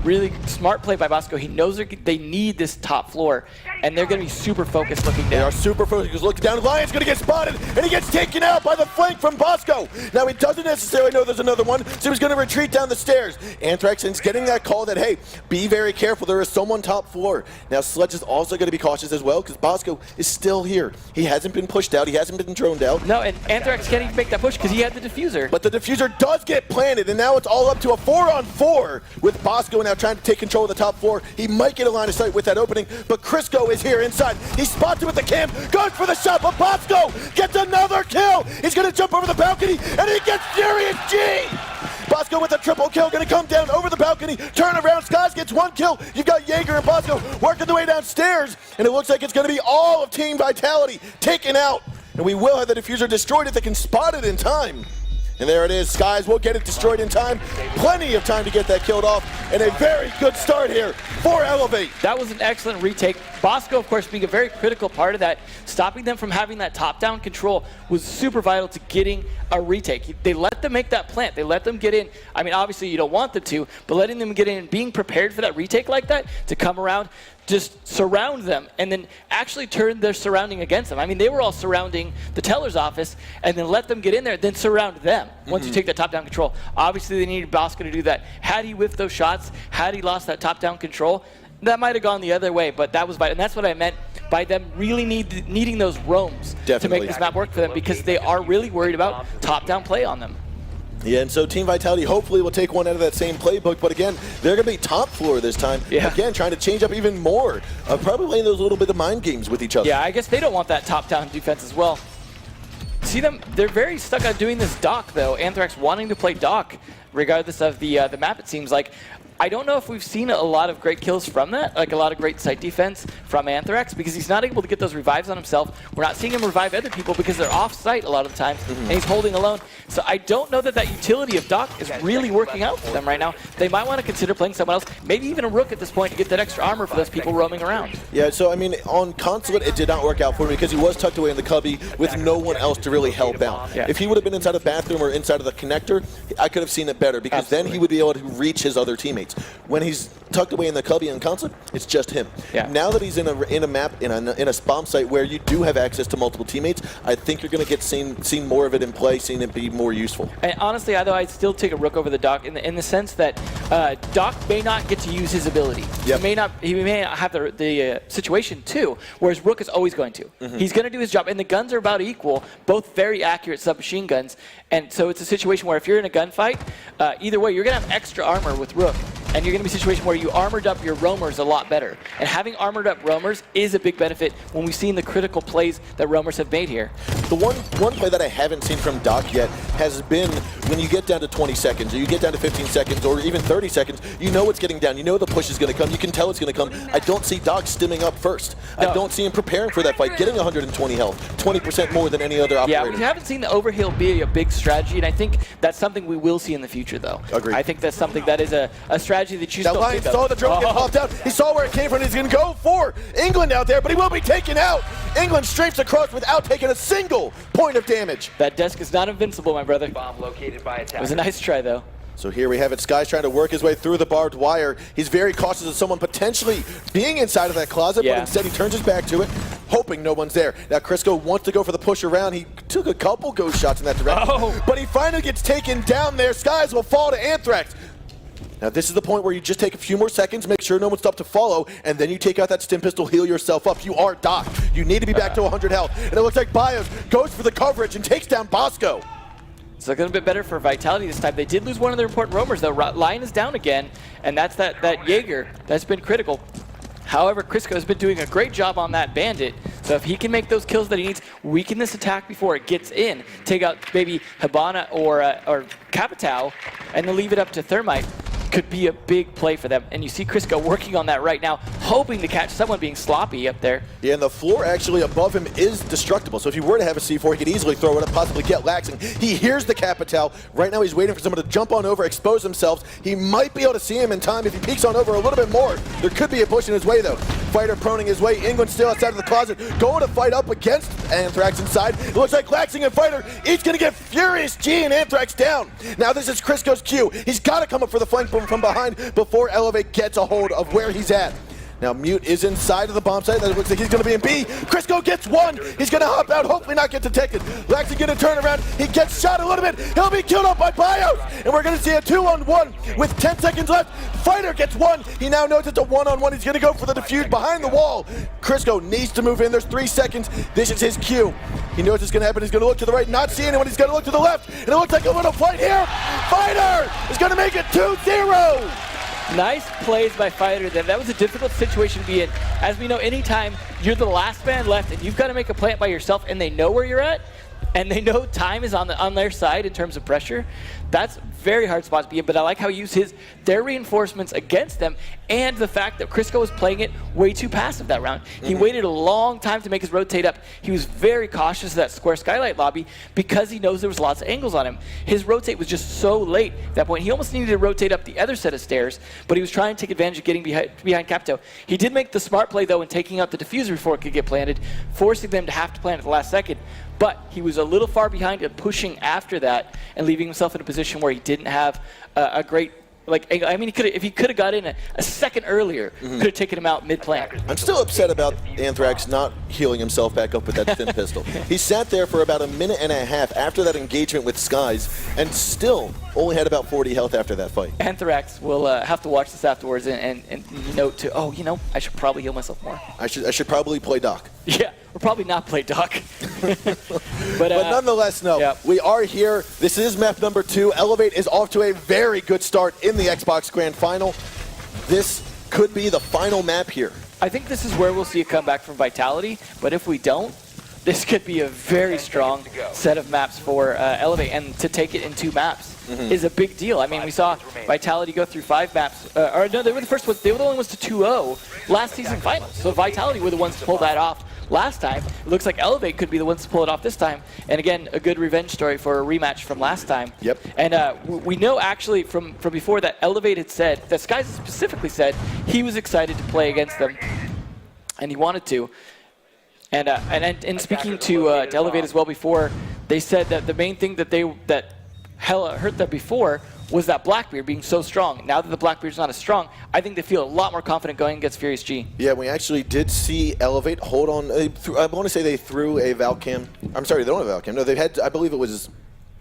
Really smart play by Bosco. He knows they need this top floor, and they're going to be super focused looking down. They are super focused looking down. Lion's going to get spotted, and he gets taken out by the flank from Bosco. Now, he doesn't necessarily know there's another one, so he's going to retreat down the stairs. Anthrax is getting that call that, hey, be very careful. There is someone top floor. Now, Sledge is also going to be cautious as well, because Bosco is still here. He hasn't been pushed out. He hasn't been droned out. No, and Anthrax can't even make that push because he had the diffuser. But the diffuser does get planted, and now it's all up to a 4-on-4 with Bosco now trying to take control of the top floor. He might get a line of sight with that opening, but Crisco is here inside. He spots it with the cam, goes for the shot, but Bosco gets another kill. He's going to jump over the balcony, and he gets Furious G. Bosco with a triple kill, going to come down over the balcony, turn around, Skies gets one kill. You've got Jaeger and Bosco working their way downstairs, and it looks like it's going to be all of Team Vitality taken out. And we will have the diffuser destroyed if they can spot it in time. And there it is, Skies will get it destroyed in time. Plenty of time to get that killed off, and a very good start here for Elevate. That was an excellent retake. Bosco, of course, being a very critical part of that, stopping them from having that top-down control was super vital to getting a retake. They let them make that plant. They let them get in. I mean, obviously you don't want them to, but letting them get in and being prepared for that retake like that, to come around, just surround them, and then actually turn their surrounding against them. I mean, they were all surrounding the teller's office, and then let them get in there, then surround them once you take that top-down control. Obviously, they needed Bosco to do that. Had he whiffed those shots, had he lost that top-down control, that might have gone the other way, but that was vital. And that's what I meant by them really needing those roams to make this map work for them, because they are really worried about top-down play on them. Yeah, and so Team Vitality hopefully will take one out of that same playbook, but again, they're going to be top floor this time. Yeah. Again, trying to change up even more, probably playing those little bit of mind games with each other. Yeah, I guess they don't want that top-down defense as well. See them, they're very stuck on doing this Doc, though. Anthrax wanting to play Doc, regardless of the map, it seems like. I don't know if we've seen a lot of great kills from that, like a lot of great site defense from Anthrax, because he's not able to get those revives on himself. We're not seeing him revive other people because they're off-site a lot of the times, and he's holding alone. So I don't know that that utility of Doc is really working out for them right now. They might want to consider playing someone else, maybe even a Rook at this point to get that extra armor for those people roaming around. Yeah, so I mean, on Consulate, it did not work out for me because he was tucked away in the cubby with no one else to really help out. Yeah. If he would have been inside a bathroom or inside of the connector, I could have seen it better because then he would be able to reach his other teammates. When he's tucked away in the cubby on Consulate, it's just him. Yeah. Now that he's in a map, in a bomb site where you do have access to multiple teammates, I think you're going to get seen more of it in play, seen it be more useful. And honestly, I'd still take a Rook over the Doc in the sense that Doc may not get to use his ability. Yep. He may not have the situation too, whereas Rook is always going to. He's going to do his job, and the guns are about equal, both very accurate submachine guns. And so it's a situation where if you're in a gunfight, either way, you're going to have extra armor with Rook. And you're going to be in a situation where you armored up your roamers a lot better. And having armored up roamers is a big benefit when we've seen the critical plays that roamers have made here. The one play that I haven't seen from Doc yet has been when you get down to 20 seconds, or you get down to 15 seconds, or even 30 seconds, you know it's getting down. You know the push is going to come. You can tell it's going to come. I don't see Doc stimming up first. No. I don't see him preparing for that fight, getting 120 health, 20% more than any other operator. Yeah, we haven't seen the overheal be a big strategy, and I think that's something we will see in the future, though. Agreed. I think that's something that is a strategy that you Now, still Lion saw the drone get popped out. He saw where it came from. He's going to go for England out there, but he will be taken out. England strafes across without taking a single point of damage. That desk is not invincible, my brother. Bomb located by attack. It was a nice try, though. So here we have it. Sky's trying to work his way through the barbed wire. He's very cautious of someone potentially being inside of that closet, but instead he turns his back to it, hoping no one's there. Now Crisco wants to go for the push around. He took a couple ghost shots in that direction, but he finally gets taken down there. Skies will fall to Anthrax. Now this is the point where you just take a few more seconds, make sure no one's up to follow, and then you take out that stim pistol, heal yourself up. You are Doc. You need to be back to 100 health. And it looks like Bios goes for the coverage and takes down Bosco. It's looking a bit better for Vitality this time. They did lose one of their important roamers, though. Lion is down again, and that's that Jaeger. That's been critical. However, Crisco has been doing a great job on that Bandit. So if he can make those kills that he needs, weaken this attack before it gets in, take out maybe Hibana or Capitao, and then leave it up to Thermite, could be a big play for them. And you see Crisco working on that right now, hoping to catch someone being sloppy up there. Yeah, and the floor actually above him is destructible. So if he were to have a C4, he could easily throw it up, possibly get laxing. He hears the Capitao. Right now he's waiting for someone to jump on over, expose themselves. He might be able to see him in time if he peeks on over a little bit more. There could be a push in his way, though. Fighter proning his way. England still outside of the closet, going to fight up against Anthrax inside. It looks like Laxing and Fighter each going to get Furious G and Anthrax down. Now this is Crisco's cue. He's got to come up for the flank from behind before Elevate gets a hold of where he's at. Now Mute is inside of the bomb site. That looks like he's going to be in B. Crisco gets one. He's going to hop out, hopefully not get detected. Laxing going to turn around. He gets shot a little bit. He'll be killed off by Bios. And we're going to see a 2-on-1 with 10 seconds left. Fighter gets one. He now knows it's a 1-on-1. He's going to go for the defuse behind the wall. Crisco needs to move in. There's 3 seconds. This is his cue. He knows what's going to happen. He's going to look to the right, not see anyone. He's going to look to the left. And it looks like a little fight here. Fighter is going to make it 2-0. Nice plays by Fighter there. That was a difficult situation to be in. As we know, anytime you're the last man left and you've got to make a plant by yourself and they know where you're at, and they know time is on their side in terms of pressure, that's very hard spot to be in. But I like how he used their reinforcements against them, and the fact that Crisco was playing it way too passive that round. He waited a long time to make his rotate up. He was very cautious of that square skylight lobby because he knows there was lots of angles on him. His rotate was just so late at that point. He almost needed to rotate up the other set of stairs, but he was trying to take advantage of getting behind Capitao. He did make the smart play, though, in taking out the diffuser before it could get planted, forcing them to have to plant at the last second. But he was a little far behind and pushing after that and leaving himself in a position where he didn't have a great, I mean, if he could have got in a second earlier, could have taken him out mid-plant. I'm still upset about Anthrax not healing himself back up with that stim pistol. He sat there for about a minute and a half after that engagement with Skies and still only had about 40 health after that fight. Anthrax will have to watch this afterwards and note to, I should probably heal myself more. I should probably play Doc. Yeah, or probably not play Duck. But nonetheless, no. Yeah. We are here. This is map number 2. Elevate is off to a very good start in the Xbox Grand Final. This could be the final map here. I think this is where we'll see a comeback from Vitality, but if we don't, this could be a very strong set of maps for Elevate, and to take it in 2 maps is a big deal. I mean, we saw Vitality go through 5 maps, or no, they were the first ones. They were the only ones to 2-0 last season finals. So Vitality were the ones to pull that off last time. It looks like Elevate could be the ones to pull it off this time. And again, a good revenge story for a rematch from last time. Yep. And we know actually from before that Elevate had said, that Skies specifically said he was excited to play against them, and he wanted to. And speaking to Elevate as well before, they said that the main thing that hella hurt them before was that Blackbeard being so strong. Now that the Blackbeard's not as strong, I think they feel a lot more confident going against Furious G. Yeah, we actually did see Elevate hold on. I want to say they threw a Valcam. I'm sorry, they don't have a Valcam. No, they had, I believe it was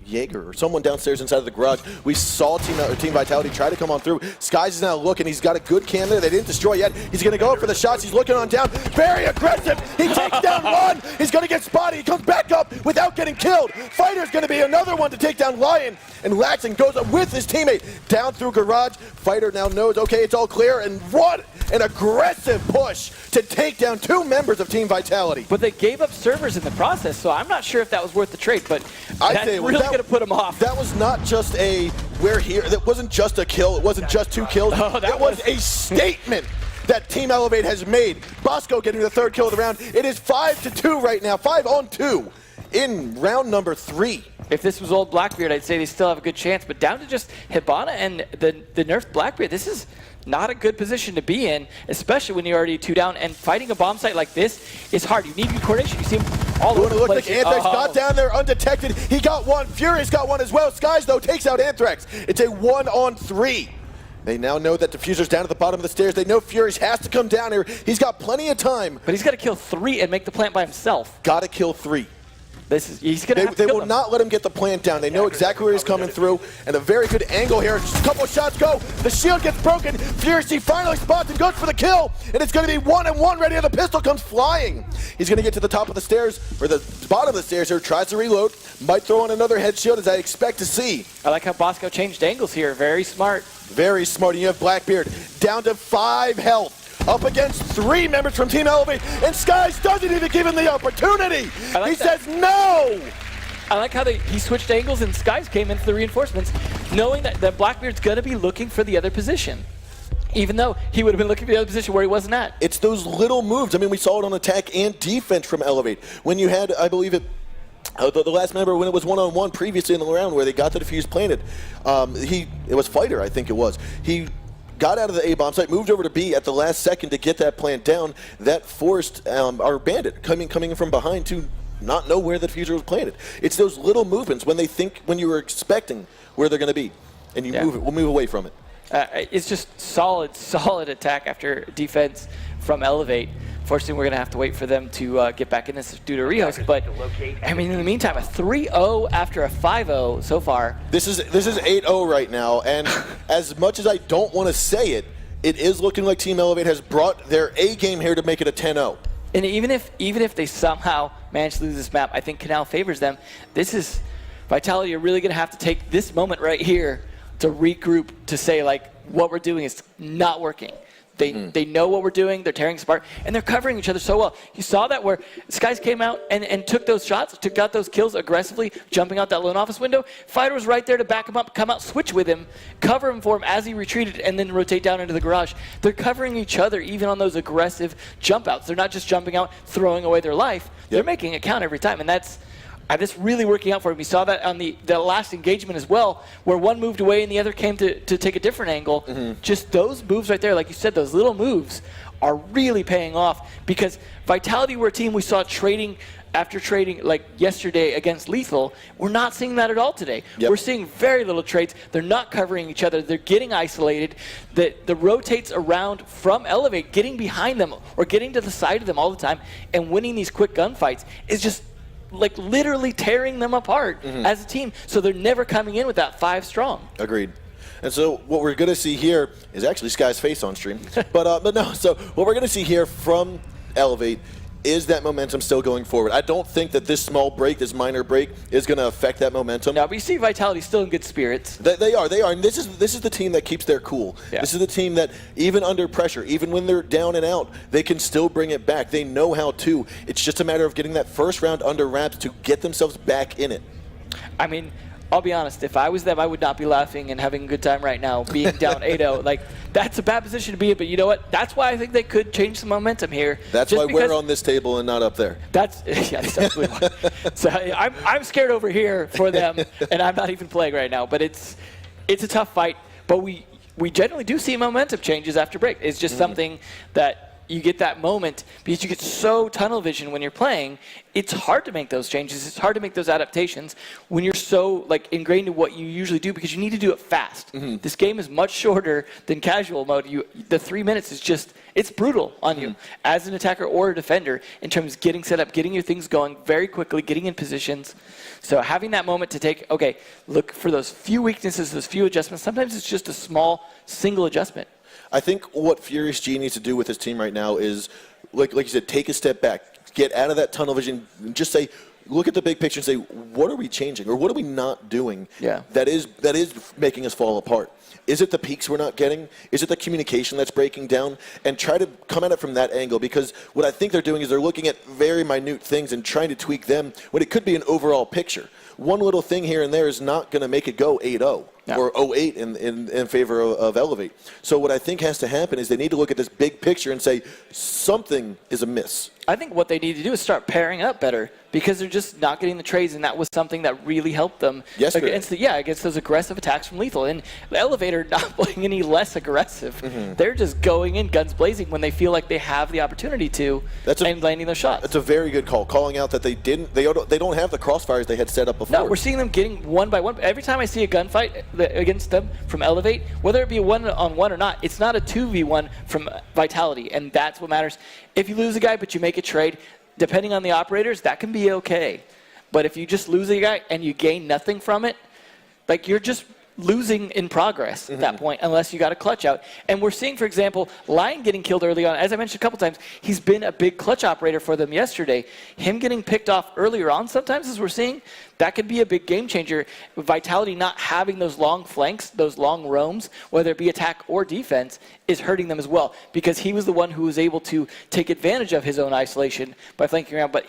Jaeger or someone downstairs inside of the garage. We saw Team Vitality try to come on through. Skies is now looking. He's got a good cam there. They didn't destroy yet. He's going to go up for the shots. He's looking on down. Very aggressive. He takes down one. He's going to get spotted. He comes back up without getting killed. Fighter's going to be another one to take down Lion. And Laxon goes up with his teammate down through garage. Fighter now knows, okay, it's all clear. And what an aggressive push to take down 2 members of Team Vitality. But they gave up servers in the process, so I'm not sure if that was worth the trade, but that's really going to put them off. That was not just a, we're here, that wasn't just a kill, it wasn't just 2 kills. Oh, it was a statement that Team Elevate has made. Bosco getting the 3rd kill of the round. It is 5-2 right now, 5-on-2 in round number 3. If this was old Blackbeard, I'd say they still have a good chance, but down to just Hibana and the nerfed Blackbeard, this is not a good position to be in, especially when you're already 2 down, and fighting a bomb site like this is hard. You need good coordination. You see him all over the place. Like Anthrax got down there undetected. He got one. Furious got one as well. Skies, though, takes out Anthrax. It's a 1-on-3. They now know that Diffuser's down at the bottom of the stairs. They know Furious has to come down here. He's got plenty of time. But he's got to kill 3 and make the plant by himself. Got to kill 3. He's gonna have to they will not let him get the plant down. They know exactly where he's coming through, and a very good angle here. Just a couple of shots go. The shield gets broken. Furious finally spots and goes for the kill, and it's going to be 1-on-1 ready, and the pistol comes flying. He's going to get to the top of the stairs, or the bottom of the stairs here, tries to reload, might throw on another head shield, as I expect to see. I like how Bosco changed angles here. Very smart. Very smart. And you have Blackbeard down to 5 health. Up against 3 members from Team Elevate, and Skies doesn't even give him the opportunity. He says no. I like how he switched angles and Skies came into the reinforcements, knowing that Blackbeard's going to be looking for the other position, even though he would have been looking for the other position where he wasn't at. It's those little moves. I mean, we saw it on attack and defense from Elevate. When you had, I believe it, the last member, when it was 1-on-1 previously in the round where they got the defuse planted, it was Fighter, I think it was. He got out of the A-bomb site, moved over to B at the last second to get that plant down. That forced our Bandit coming in from behind to not know where the diffuser was planted. It's those little movements when you were expecting where they're going to be, and you move away from it. It's just solid attack after defense from Elevate. Fortunately, we're going to have to wait for them to get back in this due to rehost. But, I mean, in the meantime, a 3-0 after a 5-0 so far. This is 8-0 right now, and as much as I don't want to say it, it is looking like Team Elevate has brought their A game here to make it a 10-0. And even if they somehow manage to lose this map, I think Canal favors them. This is Vitality are really going to have to take this moment right here to regroup, to say, like, what we're doing is not working. They know what we're doing. They're tearing us apart, and they're covering each other so well. You saw that where Skies came out and took those shots, got those kills aggressively, jumping out that lone office window. Fighter was right there to back him up, come out, switch with him, cover him for him as he retreated, and then rotate down into the garage. They're covering each other even on those aggressive jump outs. They're not just jumping out, throwing away their life. They're making it count every time, and that's really working out for him. We saw that on the last engagement as well, where one moved away and the other came to take a different angle. Just those moves right there, like you said, those little moves are really paying off, because Vitality were a team we saw trading after trading like yesterday against Lethal. We're not seeing that at all today. We're seeing very little trades. They're not covering each other. They're getting isolated. The rotates around from Elevate, getting behind them or getting to the side of them all the time and winning these quick gunfights is just like literally tearing them apart as a team. So they're never coming in with that 5 strong. Agreed. And so what we're going to see here is actually Sky's face on stream. but no, so what we're going to see here from Elevate is that momentum still going forward? I don't think that this small break, this minor break, is going to affect that momentum. No, but you see Vitality still in good spirits. They are, and this is the team that keeps their cool. Yeah. This is the team that, even under pressure, even when they're down and out, they can still bring it back. They know how to. It's just a matter of getting that first round under wraps to get themselves back in it. I mean, I'll be honest, if I was them, I would not be laughing and having a good time right now, being down 8-0. Like, that's a bad position to be in, but you know what? That's why I think they could change some momentum here. That's why we're on this table and not up there. That's absolutely why. So I'm scared over here for them, and I'm not even playing right now. But it's a tough fight, but we generally do see momentum changes after break. It's just something that you get that moment because you get so tunnel vision when you're playing. It's hard to make those changes. It's hard to make those adaptations when you're so like ingrained in what you usually do because you need to do it fast. This game is much shorter than casual mode. The 3 minutes is just, it's brutal on you as an attacker or a defender in terms of getting set up, getting your things going very quickly, getting in positions. So having that moment to take, okay, look for those few weaknesses, those few adjustments. Sometimes it's just a small single adjustment. I think what Furious G needs to do with his team right now is, like you said, take a step back, get out of that tunnel vision, and just say, look at the big picture and say, what are we changing or what are we not doing that is making us fall apart? Is it the peaks we're not getting? Is it the communication that's breaking down? And try to come at it from that angle, because what I think they're doing is they're looking at very minute things and trying to tweak them when it could be an overall picture. One little thing here and there is not going to make it go 8-0 or 0-8 in favor of Elevate. So what I think has to happen is they need to look at this big picture and say something is amiss. I think what they need to do is start pairing up better because they're just not getting the trades, and that was something that really helped them against those aggressive attacks from Lethal. And the Elevator not playing any less aggressive. They're just going in guns blazing when they feel like they have the opportunity to and landing their shots. That's a very good call, calling out that they don't have the crossfires they had set up before. No, we're seeing them getting one by one. Every time I see a gunfight against them from Elevate, whether it be a one-on-one or not, it's not a 2v1 from Vitality, and that's what matters. If you lose a guy but you make a trade, depending on the operators, that can be okay. But if you just lose a guy and you gain nothing from it, like you're just losing in progress at that point unless you got a clutch out. And we're seeing, for example, Lion getting killed early on. As I mentioned a couple times, he's been a big clutch operator for them yesterday. Him getting picked off earlier on sometimes, as we're seeing, that could be a big game changer. Vitality not having those long flanks, those long roams, whether it be attack or defense, is hurting them as well because he was the one who was able to take advantage of his own isolation by flanking around. But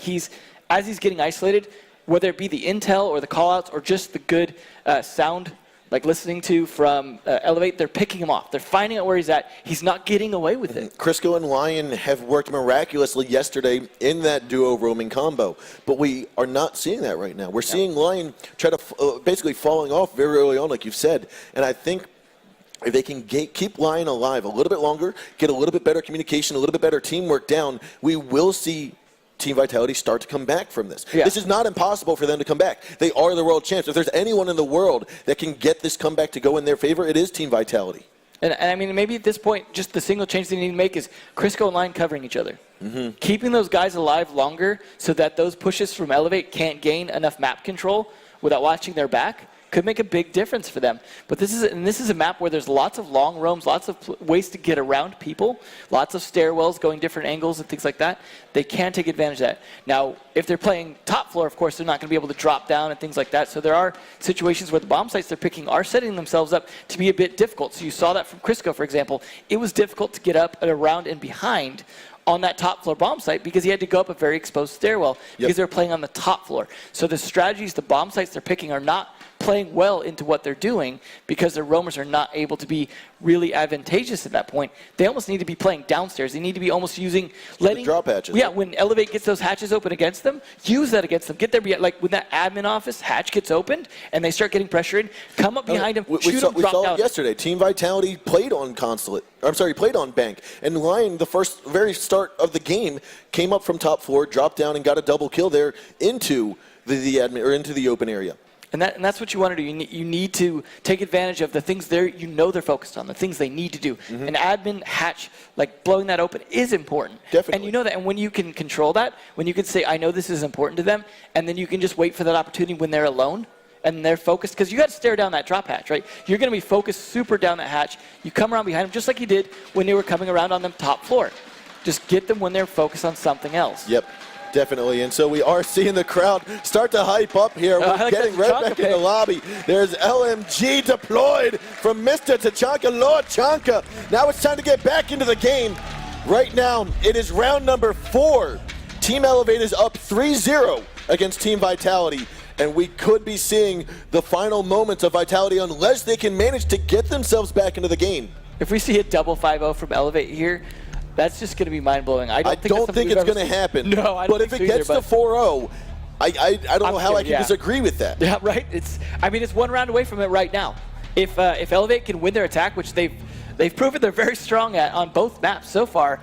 as he's getting isolated, whether it be the intel or the callouts or just the good sound like listening to from Elevate, they're picking him off. They're finding out where he's at. He's not getting away with it. Crisco and Lion have worked miraculously yesterday in that duo roaming combo, but we are not seeing that right now. We're seeing Lion try to basically falling off very early on, like you've said, and I think if they can keep Lion alive a little bit longer, get a little bit better communication, a little bit better teamwork down, we will see Team Vitality start to come back from this. This is not impossible for them to come back. They are the world champs. If there's anyone in the world that can get this comeback to go in their favor, it is Team Vitality. And I mean, maybe at this point, just the single change they need to make is Crisco and Lion covering each other. Keeping those guys alive longer so that those pushes from Elevate can't gain enough map control without watching their back could make a big difference for them. But this is a map where there's lots of long roams, lots of ways to get around people, lots of stairwells going different angles and things like that. They can take advantage of that. Now, if they're playing top floor, of course, they're not going to be able to drop down and things like that. So there are situations where the bomb sites they're picking are setting themselves up to be a bit difficult. So you saw that from Crisco, for example. It was difficult to get up and around and behind on that top floor bomb site because he had to go up a very exposed stairwell because they're playing on the top floor. So the strategies, the bomb sites they're picking are not playing well into what they're doing because their roamers are not able to be really advantageous at that point. They almost need to be playing downstairs. They need to be almost using letting the drop hatches. Yeah, when Elevate gets those hatches open against them, use that against them. Get there, like when that admin office hatch gets opened and they start getting pressure in, come up behind him, shoot them, drop down. We saw it yesterday. Team Vitality played on Consulate. Played on Bank. And Lion, the very start of the game, came up from top floor, dropped down, and got a double kill there into the admin or into the open area. And that's what you want to do. You need to take advantage of the things they're focused on, the things they need to do. An admin hatch, like blowing that open, is important. Definitely. And you know that. And when you can control that, when you can say, I know this is important to them, and then you can just wait for that opportunity when they're alone and they're focused, because you got to stare down that drop hatch, right? You're going to be focused super down that hatch. You come around behind them, just like you did when they were coming around on the top floor. Just get them when they're focused on something else. Yep, definitely. And so we are seeing the crowd start to hype up here. We're like getting that right back in the lobby. There's LMG deployed from Mr. Tachanka, Lord Chanka. Now it's time to get back into the game. Right now, it is round number 4. Team Elevate is up 3-0 against Team Vitality. And we could be seeing the final moments of Vitality unless they can manage to get themselves back into the game. If we see a double 5-0 from Elevate here, that's just going to be mind-blowing. I don't think it's going to happen. No, I don't but think if it gets to 4-0, I don't know how I can disagree with that. Yeah, right. It's one round away from it right now. If Elevate can win their attack, which they've proven they're very strong at on both maps so far,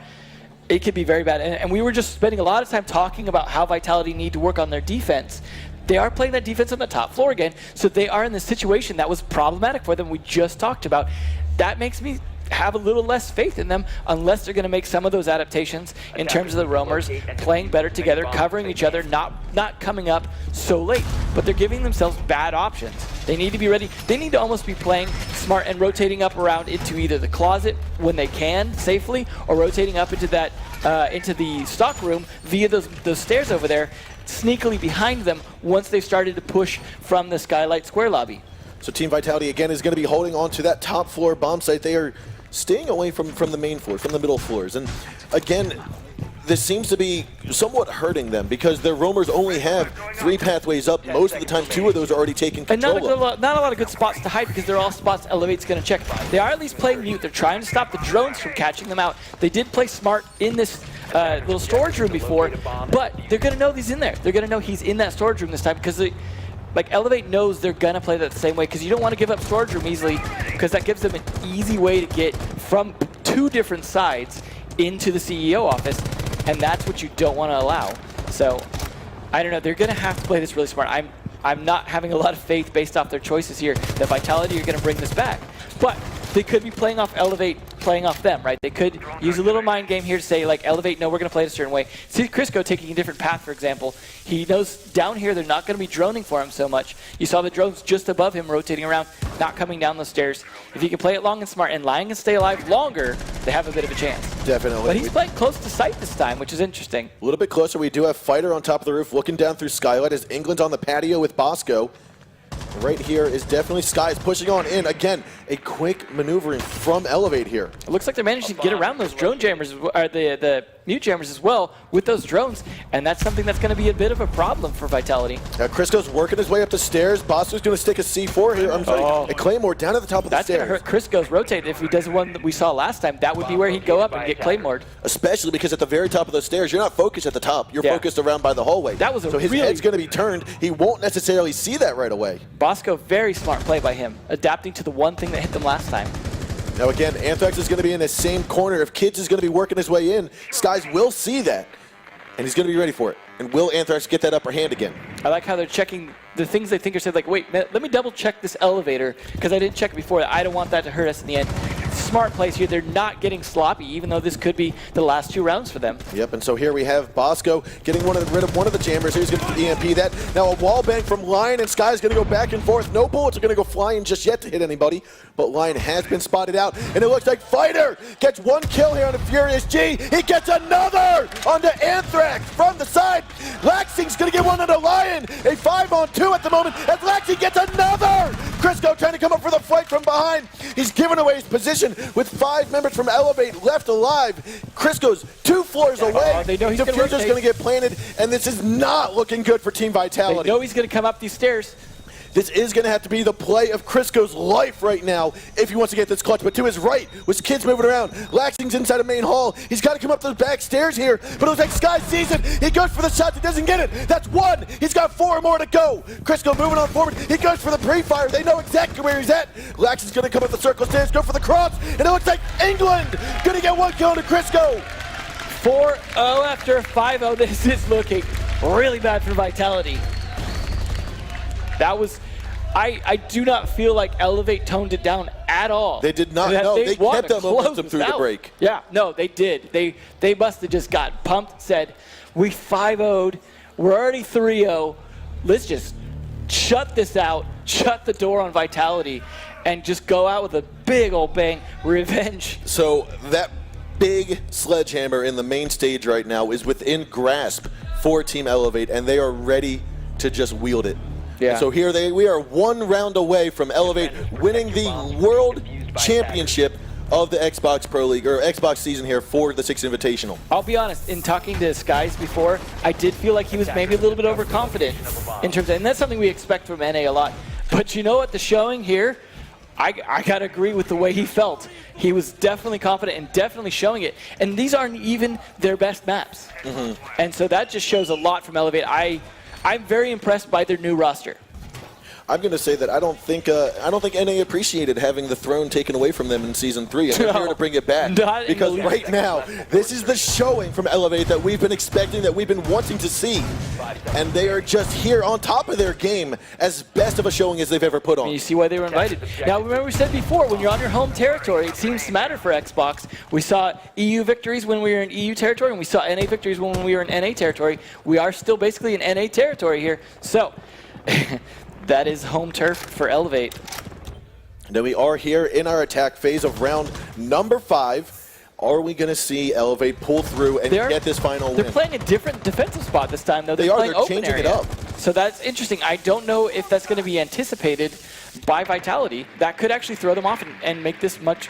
it could be very bad. And we were just spending a lot of time talking about how Vitality need to work on their defense. They are playing that defense on the top floor again, so they are in the situation that was problematic for them we just talked about. That makes me have a little less faith in them unless they're going to make some of those adaptations in terms of the roamers playing better together, covering each other, not coming up so late. But they're giving themselves bad options. They need to be ready. They need to almost be playing smart and rotating up around into either the closet when they can safely, or rotating up into that into the stock room via those stairs over there, sneakily behind them once they've started to push from the Skylight Square lobby. So Team Vitality again is going to be holding on to that top floor bomb site. They are staying away from the main floors, from the middle floors. And again, this seems to be somewhat hurting them because their roamers only have 3 pathways up. Most of the time, 2 of those are already taken control of. Not a lot of good spots to hide because they're all spots Elevate's going to check. They are at least playing mute. They're trying to stop the drones from catching them out. They did play smart in this little storage room before, but they're going to know he's in there. They're going to know he's in that storage room this time because Elevate knows they're going to play that the same way because you don't want to give up storage room easily because that gives them an easy way to get from 2 different sides into the CEO office, and that's what you don't want to allow. So, I don't know. They're going to have to play this really smart. I'm not having a lot of faith based off their choices here that Vitality are going to bring this back. But they could be playing off Elevate, playing off them, right? They could use a little mind game here to say, like, Elevate, no, we're going to play it a certain way. See Crisco taking a different path, for example. He knows down here they're not going to be droning for him so much. You saw the drones just above him rotating around, not coming down the stairs. If he can play it long and smart and lying and stay alive longer, they have a bit of a chance. Definitely. But he's playing close to sight this time, which is interesting. A little bit closer. We do have Fighter on top of the roof looking down through Skylight as England's on the patio with Bosco. Right here is definitely Sky is pushing on in. Again, a quick maneuvering from Elevate here. It looks like they're managing to get around those drone jammers, or the mute jammers as well, with those drones, and that's something that's going to be a bit of a problem for Vitality. Now Crisco's working his way up the stairs. Bosco's going to stick a C4 here. I'm sorry, a Claymore down at the top of the stairs. That's going to hurt Crisco's rotate. If he does the one that we saw last time, that would be where he'd go up and get Claymored. Especially because at the very top of those stairs, you're not focused at the top. You're focused around by the hallway. That was so his head's going to be turned. He won't necessarily see that right away. Bosco, very smart play by him, adapting to the one thing that hit them last time. Now again, Anthrax is going to be in the same corner. If Kids is going to be working his way in, Skies will see that, and he's going to be ready for it. And will Anthrax get that upper hand again? I like how they're checking the things they think are said, like, wait, let me double check this elevator, because I didn't check it before. I don't want that to hurt us in the end. Smart plays here. They're not getting sloppy, even though this could be the last 2 rounds for them. Yep, and so here we have Bosco getting rid of one of the jammers. He's going to EMP that. Now a wall bang from Lion, and Sky is going to go back and forth. No bullets are going to go flying just yet to hit anybody, but Lion has been spotted out, and it looks like Fighter gets 1 kill here on the Furious G. He gets another onto Anthrax from the side. Laxing's going to get one onto Lion. A 5-on-2 at the moment, as Laxing gets another. Crisco trying to come up for the fight from behind. He's given away his position with 5 members from Elevate left alive. Crisco's 2 floors away. They know he's Diffuser's going to get planted, and this is not looking good for Team Vitality. They know he's going to come up these stairs. This is going to have to be the play of Crisco's life right now if he wants to get this clutch. But to his right was Kids moving around. Laxing's inside of main hall. He's got to come up those back stairs here. But it looks like Sky sees it. He goes for the shot. He doesn't get it. That's 1. He's got 4 more to go. Crisco moving on forward. He goes for the pre-fire. They know exactly where he's at. Laxing's going to come up the circle stairs, go for the cross. And it looks like England going to get 1 kill to Crisco. 4-0 after 5-0. This is looking really bad for Vitality. That was, I do not feel like Elevate toned it down at all. They did not. No, they kept that momentum through the break. Yeah, no, they did. They must have just got pumped, said, we 5-0'd, we're already 3-0, let's just shut this out, shut the door on Vitality, and just go out with a big old bang, revenge. So that big sledgehammer in the main stage right now is within grasp for Team Elevate, and they are ready to just wield it. Yeah. So here we are 1 round away from Elevate winning the World Championship of the Xbox Pro League, or Xbox season here for the 6th Invitational. I'll be honest, in talking to Skies before, I did feel like he was maybe a little bit overconfident in terms of, and that's something we expect from NA a lot. But you know what, the showing here, I gotta agree with the way he felt. He was definitely confident and definitely showing it. And these aren't even their best maps. And so that just shows a lot from Elevate. I'm very impressed by their new roster. I'm going to say that I don't think NA appreciated having the throne taken away from them in Season 3, and they're here to bring it back. Because right now, this is the showing from Elevate that we've been expecting, that we've been wanting to see. And they are just here on top of their game, as best of a showing as they've ever put on. And you see why they were invited. Now, remember we said before, when you're on your home territory, it seems to matter for Xbox. We saw EU victories when we were in EU territory, and we saw NA victories when we were in NA territory. We are still basically in NA territory here. So, that is home turf for Elevate. Then we are here in our attack phase of round number 5. Are we going to see Elevate pull through and get this final win? They're playing a different defensive spot this time, though. They're changing it up. So that's interesting. I don't know if that's going to be anticipated by Vitality. That could actually throw them off and make this much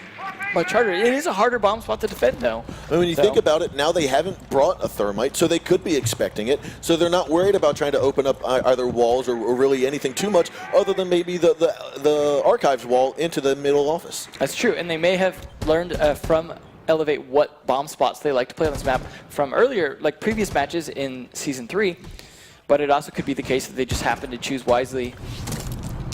harder. It is a harder bomb spot to defend, though. I mean, when you think about it, now they haven't brought a thermite, so they could be expecting it. So they're not worried about trying to open up either walls or really anything too much, other than maybe the archives wall into the middle office. That's true, and they may have learned from Elevate what bomb spots they like to play on this map from earlier, like previous matches in Season 3. But it also could be the case that they just happen to choose wisely.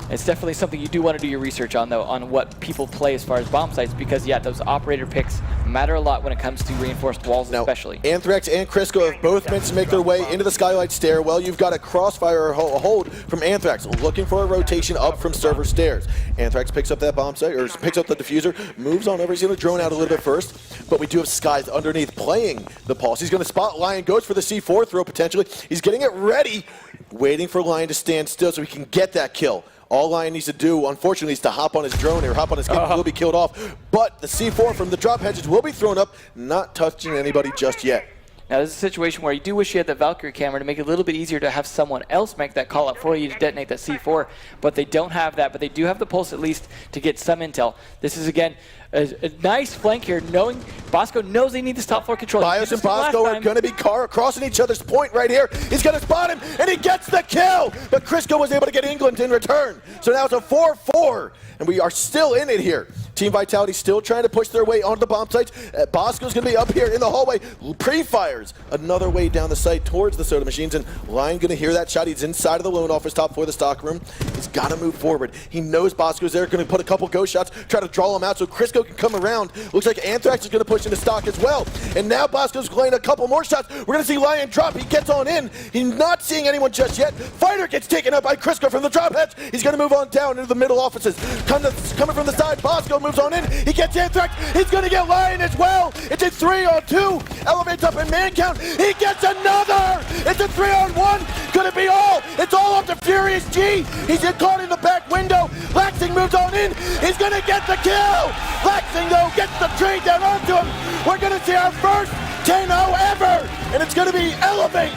It's definitely something you do want to do your research on, though, on what people play as far as bomb sites, because, yeah, those operator picks matter a lot when it comes to reinforced walls, now, especially. Anthrax and Crisco have both managed to make their way into the Skylight stairwell. You've got a crossfire hold from Anthrax, looking for a rotation up from server stairs. Anthrax picks up that bomb site, or picks up the diffuser, moves on over. He's going to drone out a little bit first, but we do have Skies underneath playing the pulse. He's going to spot Lion, goes for the C4 throw potentially. He's getting it ready, waiting for Lion to stand still so he can get that kill. All Lion needs to do, unfortunately, is to hop on his drone or hop on his gun. Will be killed off. But the C4 from the drop hedges will be thrown up, not touching anybody just yet. Now, this is a situation where you do wish you had the Valkyrie camera to make it a little bit easier to have someone else make that call up for you to detonate that C4, but they don't have that, but they do have the pulse at least to get some intel. This is, again, a nice flank here, knowing Bosco knows they need this top floor control. Bios and Bosco are going to be crossing each other's point right here. He's going to spot him, and he gets the kill, but Crisco was able to get England in return. So now it's a 4-4, and we are still in it here. Team Vitality still trying to push their way onto the bomb sites. Bosco's going to be up here in the hallway. Pre-fires another way down the site towards the soda machines, and Lion going to hear that shot. He's inside of the loan office top floor of the stock room. He's got to move forward. He knows Bosco's there, going to put a couple ghost shots, try to draw him out so Crisco can come around. Looks like Anthrax is going to push into stock as well. And now Bosco's playing a couple more shots. We're going to see Lion drop. He gets on in. He's not seeing anyone just yet. Fighter gets taken up by Crisco from the drop hedge. He's going to move on down into the middle offices. Coming from the side, Bosco moves on in. He gets Anthrax. He's going to get Lion as well. It's a 3-on-2. Elevates up in man count. He gets another. It's a 3-on-1. Going to be all. It's all up to Furious G. He's caught in the back window. Laxing moves on in. He's going to get the kill. Laxing, though, gets the trade down onto him. We're going to see our first 10-0 ever. And it's going to be Elevate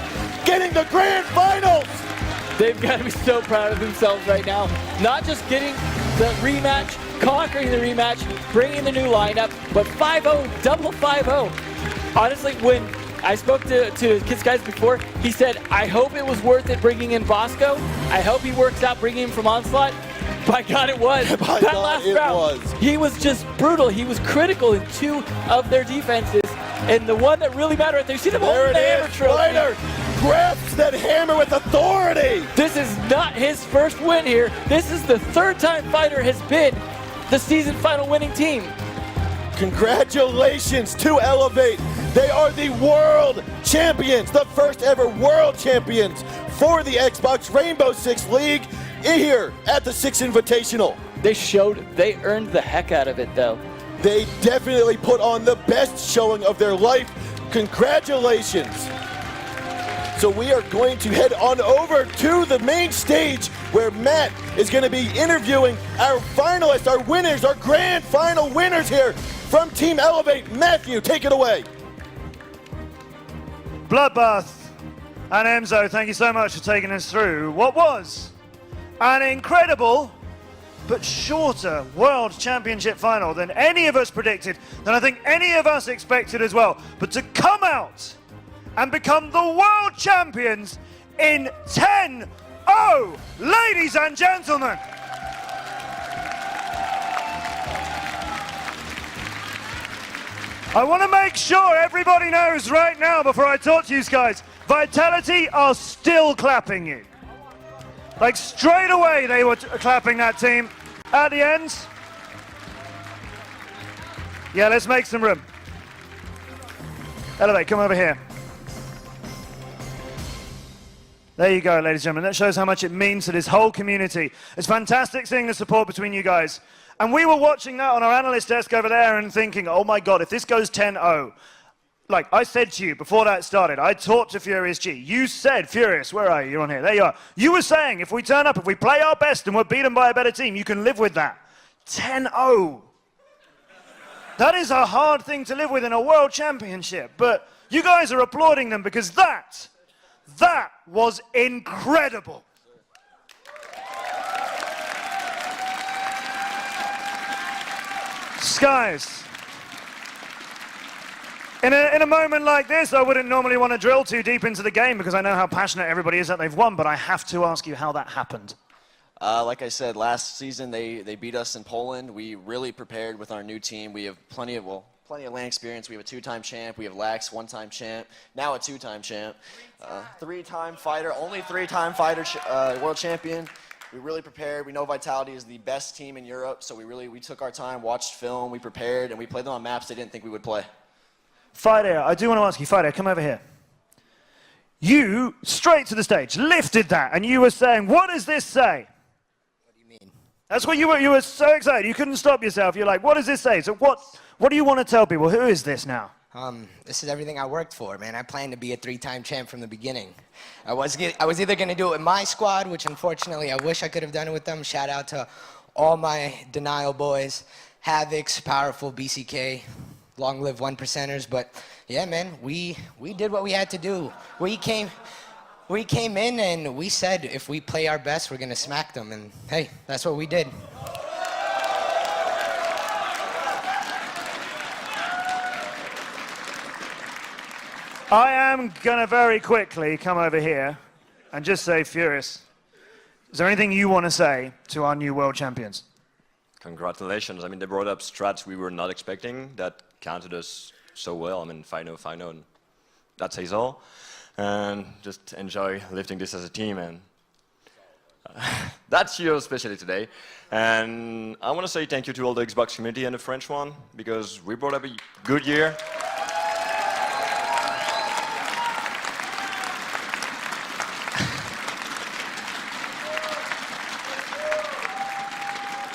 getting the grand finals. They've got to be so proud of themselves right now. Not just getting the rematch, conquering the rematch, bringing the new lineup, but 5-0, double 5-0. Honestly, when I spoke to Kid Skies before, he said, I hope it was worth it bringing in Bosco. I hope he works out bringing him from Onslaught. By God, it was. By that God, last it round, was. He was just brutal. He was critical in 2 of their defenses. And the one that really mattered, you see them holding the hammer trophy. Fighter grabs that hammer with authority. This is not his first win here. This is the 3rd time Fighter has been the season final winning team. Congratulations to Elevate. They are the world champions, the first ever world champions for the Xbox Rainbow Six League here at the 6th Invitational. They earned the heck out of it, though. They definitely put on the best showing of their life. Congratulations. So we are going to head on over to the main stage where Matt is going to be interviewing our finalists, our winners, our grand final winners here from Team Elevate. Matthew, take it away. Bloodbath and Enzo, thank you so much for taking us through what was an incredible but shorter World Championship final than any of us predicted, than I think any of us expected as well. But to come out and become the World Champions in 10-0, ladies and gentlemen. I want to make sure everybody knows right now before I talk to you guys, Vitality are still clapping you. Like straight away they were clapping that team. At the end, yeah, let's make some room. Elevate, come over here. There you go, ladies and gentlemen. That shows how much it means to this whole community. It's fantastic seeing the support between you guys. And we were watching that on our analyst desk over there and thinking, oh my God, if this goes 10-0, like I said to you before that started, I talked to Furious G. You said, Furious, where are you? You're on here. There you are. You were saying if we turn up, if we play our best and we're beaten by a better team, you can live with that. 10-0. That is a hard thing to live with in a world championship. But you guys are applauding them because that was incredible. Skies. In a moment like this, I wouldn't normally want to drill too deep into the game because I know how passionate everybody is that they've won, but I have to ask you how that happened. Like I said, last season they beat us in Poland. We really prepared with our new team. We have plenty of land experience. We have a 2-time champ. We have Lax, 1-time champ. Now a 2-time champ. 3-time fighter, only 3-time fighter world champion. We really prepared. We know Vitality is the best team in Europe, so we took our time, watched film, we prepared, and we played them on maps they didn't think we would play. Fighter, I do want to ask you, Fighter, come over here. You, straight to the stage, lifted that, and you were saying, what does this say? What do you mean? That's what you were so excited. You couldn't stop yourself. You're like, what does this say? So what do you want to tell people? Who is this now? This is everything I worked for, man. I planned to be a 3-time champ from the beginning. I was either going to do it with my squad, which unfortunately I wish I could have done it with them. Shout out to all my Denial boys, Havocs, Powerful, BCK, long live 1%ers. But yeah, man, we did what we had to do. We came in and we said if we play our best, we're going to smack them. And hey, that's what we did. I am going to very quickly come over here and just say, Furious, is there anything you want to say to our new world champions? Congratulations. I mean, they brought up strats we were not expecting that counted us so well. I mean, final, and that says all. And just enjoy lifting this as a team. And that's your specialty today. And I want to say thank you to all the Xbox community and the French one, because we brought up a good year.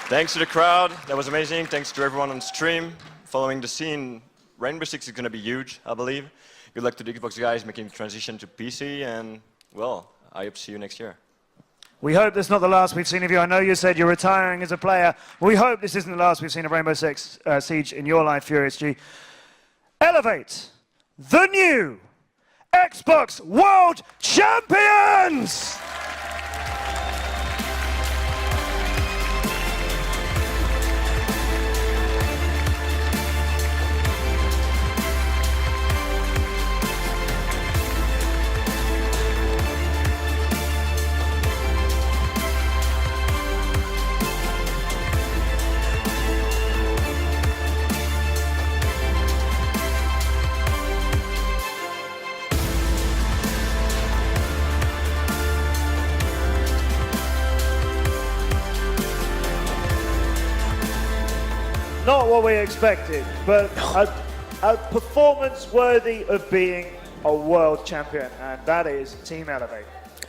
Thanks to the crowd, that was amazing. Thanks to everyone on stream following the scene. Rainbow Six is going to be huge, I believe. Good luck to the Xbox guys making the transition to PC, and well, I hope to see you next year. We hope this is not the last we've seen of you. I know you said you're retiring as a player. We hope this isn't the last we've seen of Rainbow Six Siege in your life, Furious G. Elevate the new Xbox World Champions! Not what we expected, but a performance worthy of being a world champion, and that is Team Elevate.